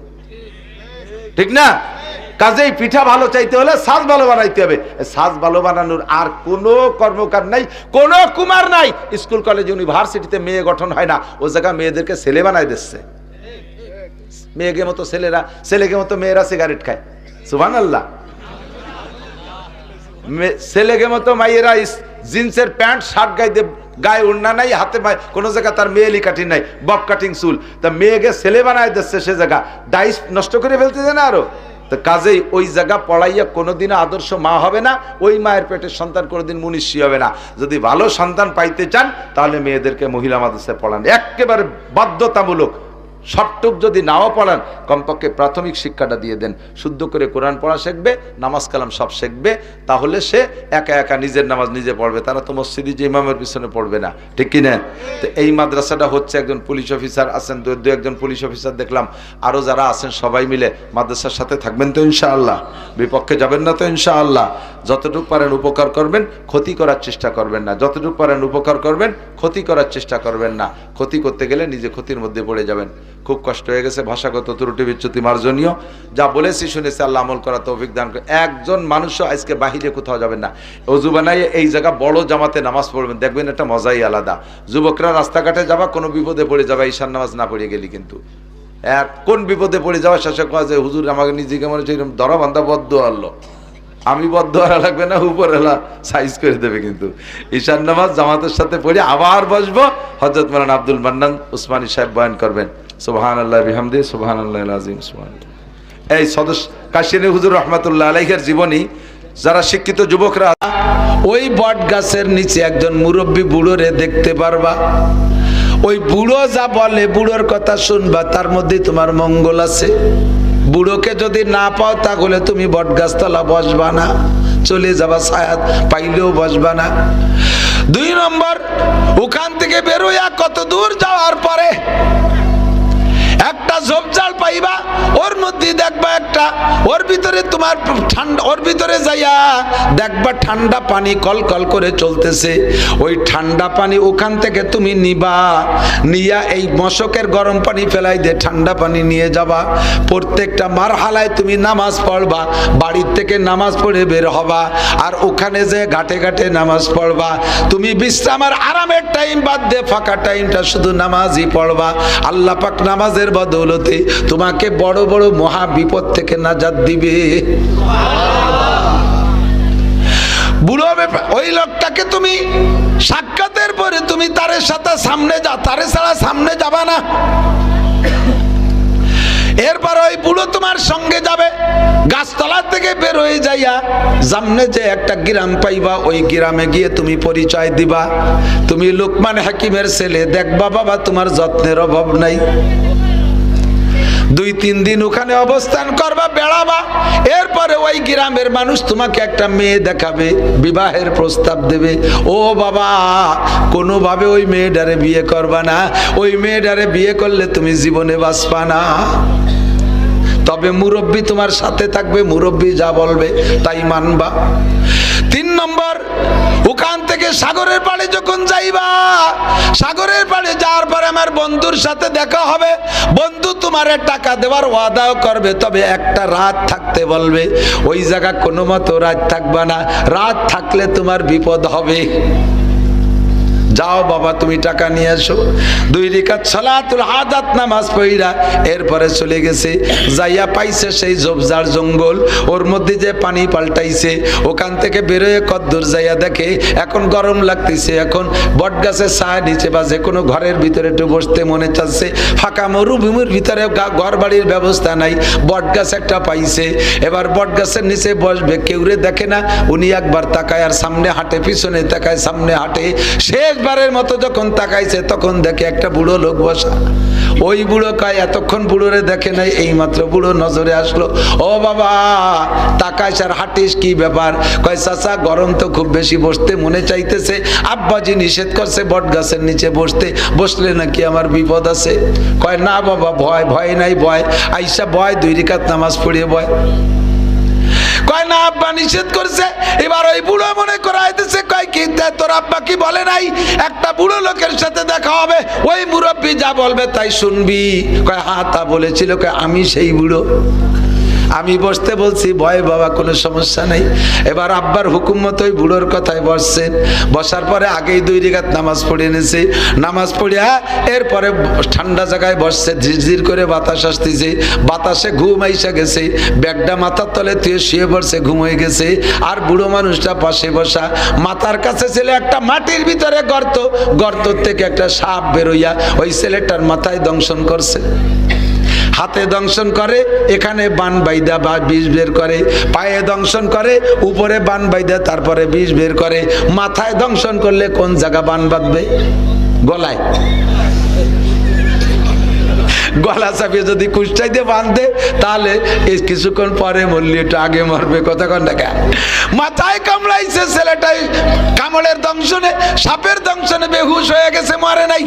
ঠিক না? কাজেই পিঠা ভালো চাইতে হলে সাজ ভালো বানাইতে হবে। সাজ ভালো বানানোর আর কোনো কর্মকার নাই, কোনো কুমার নাই। স্কুল কলেজ ইউনিভার্সিটিতে মেয়ে গঠন হয় না, ও জায়গা মেয়েদেরকে ছেলে বানাই দিচ্ছে। মেয়েকে মতো ছেলেরা, ছেলেকে মতো মেয়েরা সিগারেট খায়। সুবহানাল্লাহ। ছেলেকে মতো মাইয়েরা জিন্সের প্যান্ট শার্ট গাইতে, গায়ে উড়না নাই, হাতে কোনো জায়গা তার মেয়েলি কাটিং নাই, বব কাটিং চুল। তা মেয়েকে ছেলে বানায় দিচ্ছে, সে জায়গা ডাইস নষ্ট করে ফেলতেছে না আরো। তো কাজেই ওই জায়গা পড়াইয়া কোনোদিন আদর্শ মা হবে না, ওই মায়ের পেটের সন্তান কোনোদিন মুনিষী হবে না। যদি ভালো সন্তান পাইতে চান, তাহলে মেয়েদেরকে মহিলা মাদ্রাসায় পড়ান, একেবারে বাধ্যতামূলক। সবটুক যদি নাও পড়ান, কমপক্ষে প্রাথমিক শিক্ষাটা দিয়ে দেন। শুদ্ধ করে কোরআন পড়া শিখবে, নামাজ কালাম সব শিখবে, তাহলে সে একা একা নিজের নামাজ নিজে পড়বে। তারা তো মসজিদে যে ইমামের পিছনে পড়বে না, ঠিক কিনা? তো এই মাদ্রাসাটা হচ্ছে, একজন পুলিশ অফিসার আছেন, দু একজন পুলিশ অফিসার দেখলাম, আরও যারা আছেন সবাই মিলে মাদ্রাসার সাথে থাকবেন তো ইনশাআল্লাহ? বিপক্ষে যাবেন না তো ইনশাআল্লাহ? যতটুকু পারেন উপকার করবেন, ক্ষতি করার চেষ্টা করবেন না। যতটুকু পারেন উপকার করবেন, ক্ষতি করার চেষ্টা করবেন না। ক্ষতি করতে গেলে নিজে ক্ষতির মধ্যে পড়ে যাবেন। খুব কষ্ট হয়ে গেছে, ভাষাগত ত্রুটি বিচ্যুতি মার্জনীয়। যা বলেছি শুনেছি, আল্লাহ আমল করা তৌফিক দান করে। একজন মানুষও আজকে বাহিরে কোথাও যাবেন না, অজু বানাইয়ে এই জায়গা বড় জামাতে নামাজ পড়বেন, দেখবেন একটা মজাই আলাদা। যুবকরা রাস্তাঘাটে যাবা, কোনো বিপদে পড়ে যাবা, ঈশান নামাজ না পড়ে গেলি কিন্তু কোন বিপদে পড়ে যাওয়া, শেষে কয় যে হুজুর আমাকে নিজেকে মনে হচ্ছে এরকম ধরা বান্ধা বদ্ধ আল্লো। আমি বদ্ধ হারা লাগবে না, উপরওয়ালা সাইজ করে দেবে। কিন্তু ঈশান নামাজ জামাতের সাথে পড়ে আবার বসবো, হযরত মাওলানা আব্দুল মান্নান উসমানী সাহেব বয়ান করবেন। সুবহানাল্লাহ বিহামদি, সুবহানাল্লাহিল আযীম, সুবহানাল্লাহ। এই সদস্য কাশিনী হুজুর রাহমাতুল্লাহ আলাইহির জীবনী, যারা শিক্ষিত যুবকরা, ওই বট গাছের নিচে একজন মুরব্বী বুড়োরে দেখতে পারবা। ওই বুড়ো যা বলে, বুড়োর কথা শুনবা, তার মধ্যে তোমার মঙ্গল আছে। বুড়োকে যদি না পাও, তাহলে তুমি বট গাছতলা বসবা না, চলে যাবা, ছায়া পাইলেও বসবা না। 2 নম্বর, ওখান থেকে বেরোয়া কত দূর যাওয়ার পরে একটা ঝোপঝাড় পাইবা, ওর মধ্যে দেখবা একটা, ওর ভিতরে তোমার ঠান্ডা, ওর ভিতরে যাইয়া দেখবা ঠান্ডা পানি কলকল করে চলতেছে। ওই ঠান্ডা পানি ওখান থেকে তুমি নিবা, নিয়া এই মশকের গরম পানি ফেলাই দিয়ে ঠান্ডা পানি নিয়ে যাবা। প্রত্যেকটা মারহালায় তুমি নামাজ পড়বা, বাড়ির থেকে নামাজ পড়ে বের হবা, আর ওখানে যে ঘাটে ঘাটে নামাজ পড়বা। তুমি বিশ্রামের আরামের টাইম বাদ দিয়ে ফাঁকা টাইমটা শুধু নামাজই পড়বা। আল্লাহ পাক নামাজের বদৌলতে তোমাকে বড় বড় মহা বিপদ থেকে নাজাত দিবে। বুড়ো ওই লোকটাকে তুমি সাক্ষাতের পরে তুমি তার সাথে সামনে যা, তারে ছাড়া সামনে যাবা না। এরপর ওই বুড়ো তোমার সঙ্গে যাবে, গাছতলা থেকে বের হয়ে যাইয়া সামনে যে একটা গ্রাম পাইবা, ওই গ্রামে গিয়ে তুমি পরিচয় দিবা, তুমি লোকমান হাকিমের ছেলে। দেখবা বাবা, তোমার যত্নের অভাব নাই। 2-3 দিন ওখানে অবস্থান করবা, বেড়াবা, এরপরে ওই গ্রামের মানুষ তোমাকে একটা মেয়ে দেখাবে, বিবাহের প্রস্তাব দেবে। ও বাবা, কোনোভাবে ওই মেয়েটারে বিয়ে করবা না, ওই মেয়েটারে বিয়ে করলে তুমি জীবনে বাঁচবা না। তবে মুরব্বী তোমার সাথে থাকবে, মুরব্বী যা বলবে তাই মানবা। 3 নম্বর, ওখান থেকে সাগরের পাড়ে যখন যাইবা, সাগরের পাড়ে যাওয়ার পরে আমার বন্ধুর সাথে দেখা হবে। বন্ধু তোমারে টাকা দেওয়ার ওয়াদাও করবে, তবে একটা রাত থাকতে বলবে। ওই জায়গা কোনো মতো রাত থাকবা না, রাত থাকলে তোমার বিপদ হবে। যাও বাবা, তুমি টাকা নিয়ে আসো। 2 রাকাত সালাতুল হাদাত নামাজ পড়া এরপরে চলে গেছে। যাইয়া পাইছে সেই জবজার জঙ্গল, ওর মধ্যে যে পানি পাল্টাইছে। ওখান থেকে বেরোয় কদ্দূর যাইয়া দেখে এখন গরম লাগতেছে, এখন বট গাছের ছায়া নিচে বা যে কোনো ঘরের ভিতরে একটু বসতে মনে চাচ্ছে। ফাঁকা মরুভূমির ভিতরে ঘর বাড়ির ব্যবস্থা নাই, বট গাছ একটা পাইছে। এবার বট গাছের নিচে বসবে, কেউরে দেখে না। উনি একবার তাকায় আর সামনে হাঁটে, পিছনে তাকায় সামনে হাঁটে। শেষবারের মতো যখন তাকাইছে তখন দেখে একটা বুড়ো লোক বসা। ওই বুড়ো কয় এতক্ষণ বুড়োরে দেখে নাই, এই মাত্র বুড়ো নজরে আসলো। ও বাবা, তাকাইস আর হাঁটিস, কি ব্যাপার? কয় চাচা, গরম তো খুব বেশি, বসতে মনে চাইতেছে, আব্বাজি নিষেধ করছে বট গাছের নিচে বসতে, বসলে নাকি আমার বিপদ আছে। কয় না বাবা, ভয় নাই, ভয় আইসা বয়, 2 রাকাত নামাজ পড়িয়ে বয়। কয় না, আব্বা নিষেধ করছে। এবার ওই বুড়ো মনে করাইতেছে, কয় কি তোর আব্বা কি বলে নাই একটা বুড়ো লোকের সাথে দেখা হবে, ওই মুরব্বী যা বলবে তাই শুনবি? কয় হ্যাঁ, তা বলেছিল। কয় আমি সেই বুড়ো, আমি বসতে বলছি, ভয় বাবা, কোনো সমস্যা নেই। এবার আব্বার হুকুম মতো ওই বুড়োর কথায় বসছেন। বসার পরে আগেই 2 রাকাত নামাজ পড়ে এনেছে। নামাজ পড়িয়া এরপরে ঠান্ডা জায়গায় বসছে, ঝিরঝির করে বাতাস আসতেছে, বাতাসে ঘুম আইসা গেছে। ব্যাগটা মাথার তলে তুই শুয়ে পড়ছে, ঘুম হয়ে গেছে। আর বুড়ো মানুষটা পাশে বসা, মাথার কাছে ছিল একটা মাটির ভিতরে গর্ত, গর্ত থেকে একটা সাপ বেরোইয়া ওই ছেলেটার মাথায় দংশন করছে। হাতে দংশন করে, এখানে বান বাইদা বা বিষ বের করে, পায়ে দংশন করে, উপরে বান বাইদা তারপরে বিষ বের করে। মাথায় দংশন করলে কোন জায়গা বান বাঁধবে? গলায়। গলা চাপিয়ে যদি কুষ্টাইতে বাঁধে তাহলে কিছুক্ষণ পরে মরলি, একটু আগে মরবে। কতক্ষণ টাকা মাথায় কামড়াইছে ছেলেটাই, কামড়ের দংশনে, সাপের দংশনে বেহুশ হয়ে গেছে, মরে নাই।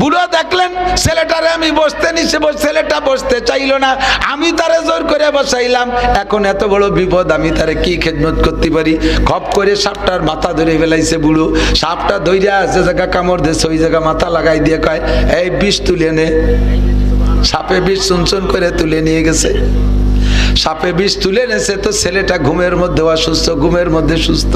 বুড়ো দেখলেন ছেলেটারে আমি বসতে নিচে, ছেলেটা বসতে চাইলো না, আমি তারে জোর করে বসাইলাম। এখন এত বড় বিপদ, আমি তারে কি খেদমত করতে পারি? খপ করে সাপটার মাথা ধরে ফেলাইছে বুড়ো। সাপটা ধইরা যে জায়গা কামড় দিয়েছে ওই জায়গা মাথা লাগাই দিয়ে কয়, এই বিষ তুলে নে। সাপে বিষ চুনচুন করে তুলে নিয়ে গেছে। সাপে বিষ তুলে নেছে তো ছেলেটা ঘুমের মধ্যে অসুস্থ, ঘুমের মধ্যে সুস্থ,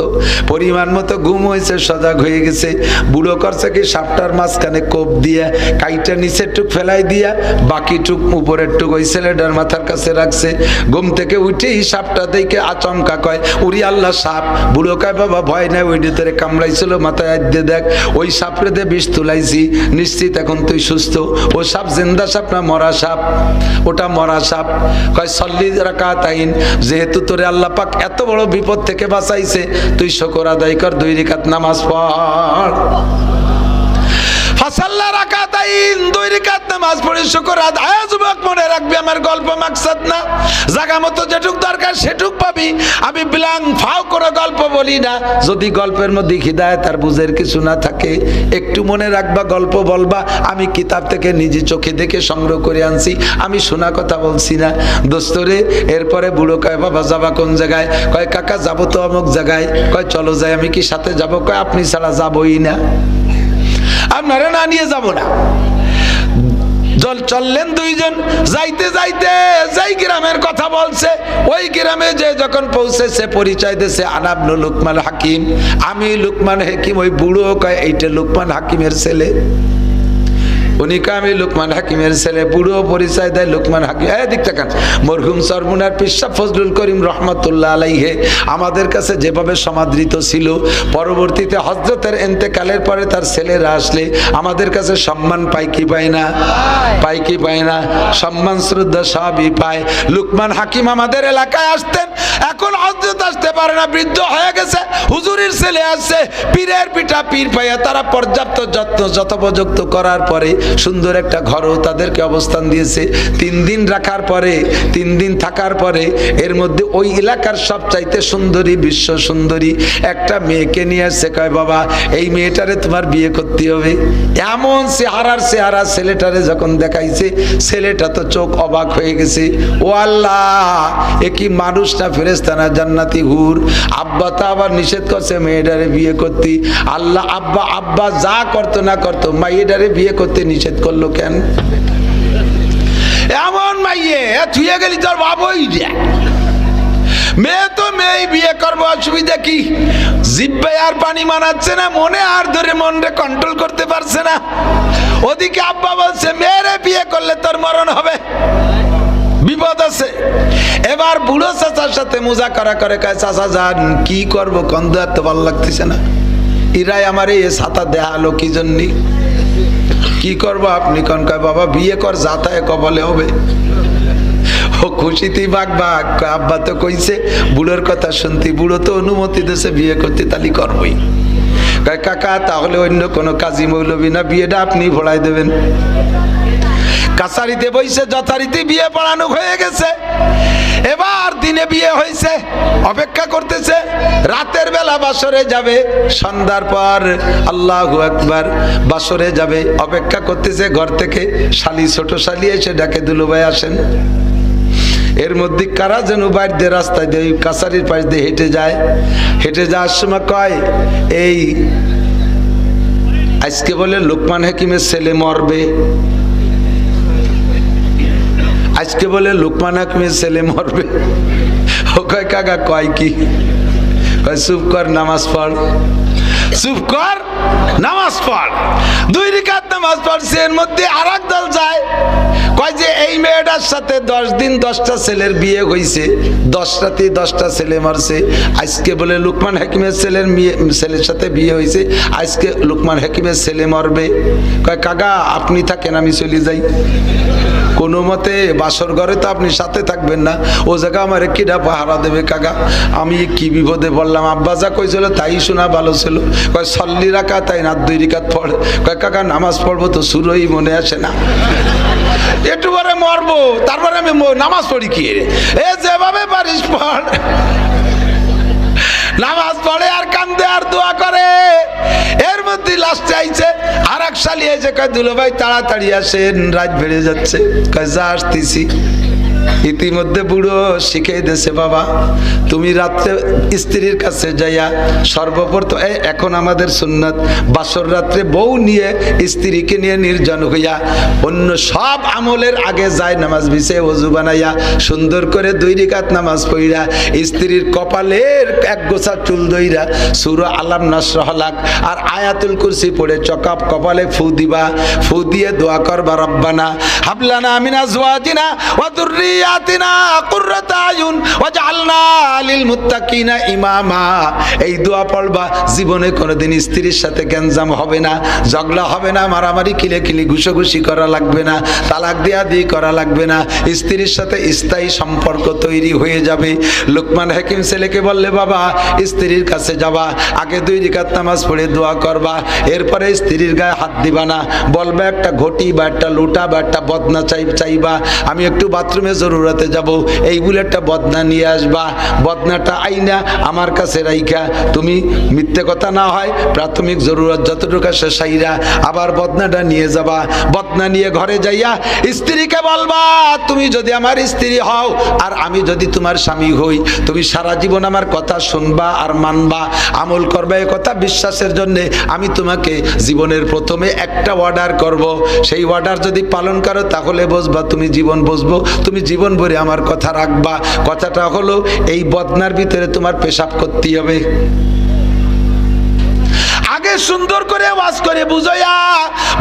পরিমাণ মতো ঘুম হয়েছে, সজাগ হয়ে গেছে। বুড়ো করছে কি, সাপটার মাঝখানে কোপ দিয়া কাইটা নিচের টুক ফেলাই দিয়া বাকি টুক উপরের টুক ওই ছেলেটার মাথার কাছে রাখছে। ঘুম থেকে উঠেই সাপটা দেখে আচমকা কয়, উরি আল্লাহ, সাপ। বুড়ো কয়, বাবা ভয় নাই, ওই ভিতরে কামড়াইছিল, মাথায় হাত দিয়ে দেখ, ওই সাপরে দিয়ে বিষ তুলাইছি, নিশ্চিত এখন তুই সুস্থ। ও সাপ জিন্দা সাপ না মরা সাপ? ওটা মরা সাপ। কয় সল্লি রাকাতাইন, যেহেতু তোরে আল্লাহ পাক এত বড় বিপদ থেকে বাঁচাইছে, তুই শুকর আদায় কর, 2 রাকাত নামাজ পড়। ফাসাল্লা রাকাতাইন, 2 রাকাত নামাজ পড়ে শুকর আদায়। যুবক মনে রাখবি, আমার গল্প মাকসাদ না, জায়গা মতো যেটুক দরকার সেটুক পাবি। আমি বিলাং ফাও করে গল্প বলি না। যদি গল্পের মধ্যে হিদায়াত আর বুঝের কিছু না থাকে, একটু মনে রাখবা, গল্প বলবা। আমি কিতাব থেকে নিজে চোখে দেখে সংগ্রহ করে আনছি, আমি শোনা কথা বলছি না। দোস্তরে এরপরে বুড়ো কয়, বাবা যাবা কোন জায়গায়? কয় কাকা যাবো তো অমুক জায়গায়। কয় চলো যাই। আমি কি সাথে যাবো? কয় আপনি ছাড়া যাবোই না, আপনারা না নিয়ে যাব না। চললেন 2 জন। যাইতে যাইতে যেই গ্রামের কথা বলছে, ওই গ্রামে যে যখন পৌঁছেছে পরিচয় দিয়েছে, আনাবনু লুকমান হাকিম, আমি লুকমান হাকিম। ওই বুড়ো কয়, এইটা লুকমান হাকিমের ছেলে। উনি কয়, আমি লুকমান হাকিমের ছেলে। বুড়ো পরিচয় দেয় লুকমান হাকিম। দিক তাকান, মরহুম সরমুনার পিসা ফজলুল করিম রহমতুল্লাহ আলাইহে আমাদের কাছে যেভাবে সমাদৃত ছিল, পরবর্তীতে হযরতের ইন্তেকালের পরে তার ছেলেরা আসলে আমাদের কাছে সম্মান পায় কি পায় না? পায় কি পায় না? সম্মান শ্রদ্ধা সবই পায়। লুকমান হাকিম আমাদের এলাকায় আসতেন, এখন হযরত আসতে পারে না, বৃদ্ধ হয়ে গেছে। হুজুরের ছেলে আসছে, পীরের পিঠা পীর পাইয়া তারা পর্যাপ্ত যত্ন যথোপযুক্ত করার পরে সুন্দর একটা ঘরও তাদেরকে অবস্থান দিয়েছে। 3 দিন রাখার পরে, 3 দিন থাকার পরে এর মধ্যে ওই এলাকার সবচাইতে সুন্দরী, বিশ্ব সুন্দরী একটা মেয়েকে নিয়ে আসছে। কয় বাবা এই মেয়েটারে তোমার বিয়ে করতে হবে। এমন চেহারা ছেলেটারে যখন দেখাইছে, ছেলেটা তো চোখ অবাক হয়ে গেছে। ও আল্লাহ, এ কি মানুষ না ফেরেশতা না জান্নাতি হুর। আব্বা তা আবার নিষেধ করছে মেয়েটারে বিয়ে করতে। আল্লাহ, আব্বা যা করতো না করতো, মেয়েটারে বিয়ে করতে নিষেধ করলো কেন? এমন মাইয়ে থুয়ে গেলি তোর বাবই যা। মেয়ে তো মেয়ে, বিয়ে করবো, অসুবিধা কি? জিব্বে আর পানি মানাচ্ছে না, মনে আর ধরে মনরে কন্ট্রোল করতে পারছে না। ওদিকে আব্বা বলছে মেয়েরে বিয়ে করলে তোর মরণ হবে, বিপদ আছে। এবার বুড়ো চাচার সাথে মুজাকারা করে, কয় চাচা যান কি করবো, কন্দ এত ভালো লাগতেছে না। ইরাই আমার এই ছাতা দেখালো কি জন্যে, কি করবো আপনি কোন? কয় বাবা বিয়ে কর, যাতায় কবলে হবে। ও খুশিতেই বাঘ। আব্বা তো কইছে বুড়োর কথা শুনতে, বুড়ো তো অনুমতি দিয়েছে বিয়ে করতে, তালি করবই। কয় কাকা তাহলে অন্য কোনো কাজী মৌলবি না, বিয়েটা আপনি ভোড়াই দেবেন। কাছারিতে বইছে যথারীতি বিয়ে পড়ানো হয়ে গেছে। এবার দিনে বিয়ে হয়েছে, অপেক্ষা করতেছে। রাতের বেলা বাসরে যাবে, সন্ধ্যার পর আল্লাহু আকবার বাসরে যাবে, অপেক্ষা করতেছে। ঘর থেকে শালি, ছোট শালি এসে ডাকে, দুলুভাই আসেন। এর মধ্যে কারা যেন বাইর দিয়ে রাস্তায় দিয়ে কাছারির পাশ দিয়ে হেঁটে যায়। হেঁটে যাওয়ার সময় কয় এই আজকে বলে লোকমান হাকিমের ছেলে মরবে, আজকে বলে লোকমান হাকিমের ছেলে মরবে। ও কয় কাকা কয় কি? কয় চুপ কর, নামাজ পড়, চুপ কর, নামাজ পড়। 2 রাকাত নামাজ পড়ছে। এর মধ্যে আর এক দল যায়, কয় যে এই মেয়েটার সাথে 10 দিন 10টা ছেলের বিয়ে হয়েছে, 10 রাতে 10টা ছেলে মারছে। আজকে বলে লোকমান হাকিমের ছেলের সাথে বিয়ে হয়েছে, আজকে লোকমান হাকিমের ছেলে মরবে। কয় কাকা আপনি থাকেন, আমি চলে যাই। কোনো মতে বাসর ঘরে তো আপনি সাথে থাকবেন না, ও জায়গা আমার কিডা পাহারা দেবে? কাকা আমি কি বিপদে পড়লাম, আব্বা যা কইছিল তাই শোনা ভালো ছিল। কয় সল্লি রাখা তাই না 2 রাকাত পড়ে। কয় কাকা নামাজ পড়বো তো শুরুই মনে আসে না, একটু পরে মরবো, তারপরে আমি নামাজ পড়ি কি? এ যেভাবে পারিস পড়। নামাজ পড়ে আর কান্দে আর দোয়া করে। এর মধ্যে লাস্টে আইছে আর এক শালি এসে কয় দুলুভাই তাড়াতাড়ি আসেন, রাত বেড়ে যাচ্ছে। কয় যা আসতেছি। ইতিমধ্যে বুড়ো শিখিয়ে দিয়েছে, বাবা তুমি রাত্রে স্ত্রীর কাছে যাইয়া সর্বপ্রথম এখন আমাদের সুন্নাত বাসর রাত্রে বউ নিয়ে স্ত্রীকে নিয়ে নির্জন হইয়া অন্য সব আমলের আগে যায় নামাজ বিছে ওযু বানাইয়া সুন্দর করে 2 রাকাত নামাজ পড়িয়া স্ত্রীর কপালের এক গোছা চুল দইরা সূরা আলাম নাসরাহ লাক আর আয়াতুল কুরসি পড়ে চকাপ কপালে ফু দিবা। ফু দিয়ে দোয়া করবা, রব্বানা হাবলানা মিন আজওয়াজিনা ওয়া যুররিয়াতিনা কুররাতা আয়ুন ওয়াজআলনা লিল মুত্তাকিনা ইমামা। এই দোয়া পড়বা, জীবনে কোনোদিন স্ত্রীর সাথে গ্যাঞ্জাম হবে না, ঝগড়া হবে না, মারামারি কিলেকিলি ঘুষোঘুষি করা লাগবে না, তালাক দেয়া দিয়ে করা লাগবে না, স্ত্রীর সাথে স্থায়ী সম্পর্ক তৈরি হয়ে যাবে। লোকমান হাকিম ছেলেকে বললে বাবা স্ত্রীর কাছে যাবা, আগে 2 রাকাত নামাজ পড়ে দোয়া করবা, এরপরে স্ত্রীর গায়ে হাত দিবা না, বলবা একটা ঘটি বা একটা লোটা বা একটা বদনা চাইবা, আমি একটু বাথরুমে জরুরতে যাব, এই বলে একটা বদনা নিয়ে আসবা। বদনাটা আইনা আমার কাছে রাইখা তুমি মিথ্যে কথা না হয় প্রাথমিক জরুরত যতটুকু আছে সাইরা আবার বদনাটা নিয়ে যাবা। বদনা নিয়ে ঘরে যাইয়া স্ত্রীকে বলবা তুমি যদি আমার স্ত্রী হও আর আমি যদি তোমার স্বামী হই, তুমি সারা জীবন আমার কথা শুনবা আর মানবা, আমল করবা। এই কথা বিশ্বাসের জন্য আমি তোমাকে জীবনের প্রথমে একটা অর্ডার করব, সেই অর্ডার যদি পালন করো তাহলে বসবা, তুমি জীবন বসবো, তুমি জীবন ভরে আমার কথা রাখবা। কথাটা হলো এই বদনার ভিতরে তোমার পেশাব করতে হবে। আগে সুন্দর করে ওয়াজ করে বুঝাইয়া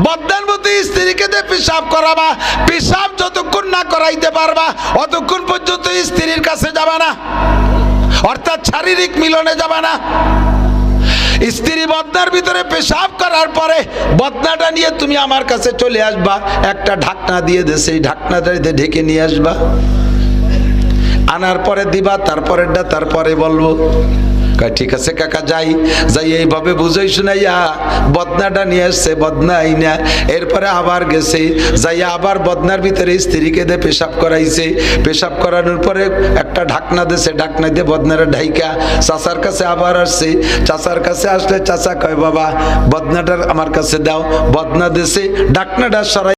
বদনার মধ্যে স্ত্রীকে দিয়ে পেশাব করাবা। পেশাব যতক্ষণ না করাইতে পারবা অতক্ষণ পর্যন্ত স্ত্রীর কাছে যাবা না, অর্থাৎ শারীরিক মিলনে যাবা না। স্ত্রী বদনার ভিতরে পেশাব করার পরে বদনাটা নিয়ে তুমি আমার কাছে চলে আসবা, একটা ঢাকনা দিয়ে দে, সেই ঢাকনাটা ঢেকে নিয়ে আসবা, আনার পরে দিবা, তারপরে বলবো কয় ঠিক আছে কাকা, যাই এইভাবে বুঝাই শুনাইয়া বদনাটা নিয়ে আসছে, বদনা আইনা এরপরে আবার গেছে, যাইয়া আবার বদনার ভিতরে স্ত্রীকে দিয়ে পেশাব করাইছে। পেশাব করানোর পরে একটা ঢাকনা দিয়েছে, ঢাকনা দিয়ে বদনারা ঢাইকা চাচার কাছে আবার আসছে। চাচার কাছে আসলে চাচা কয় বাবা বদনাটা আমার কাছে দাও। বদনা দিয়েছে, ঢাকনাটা সরাই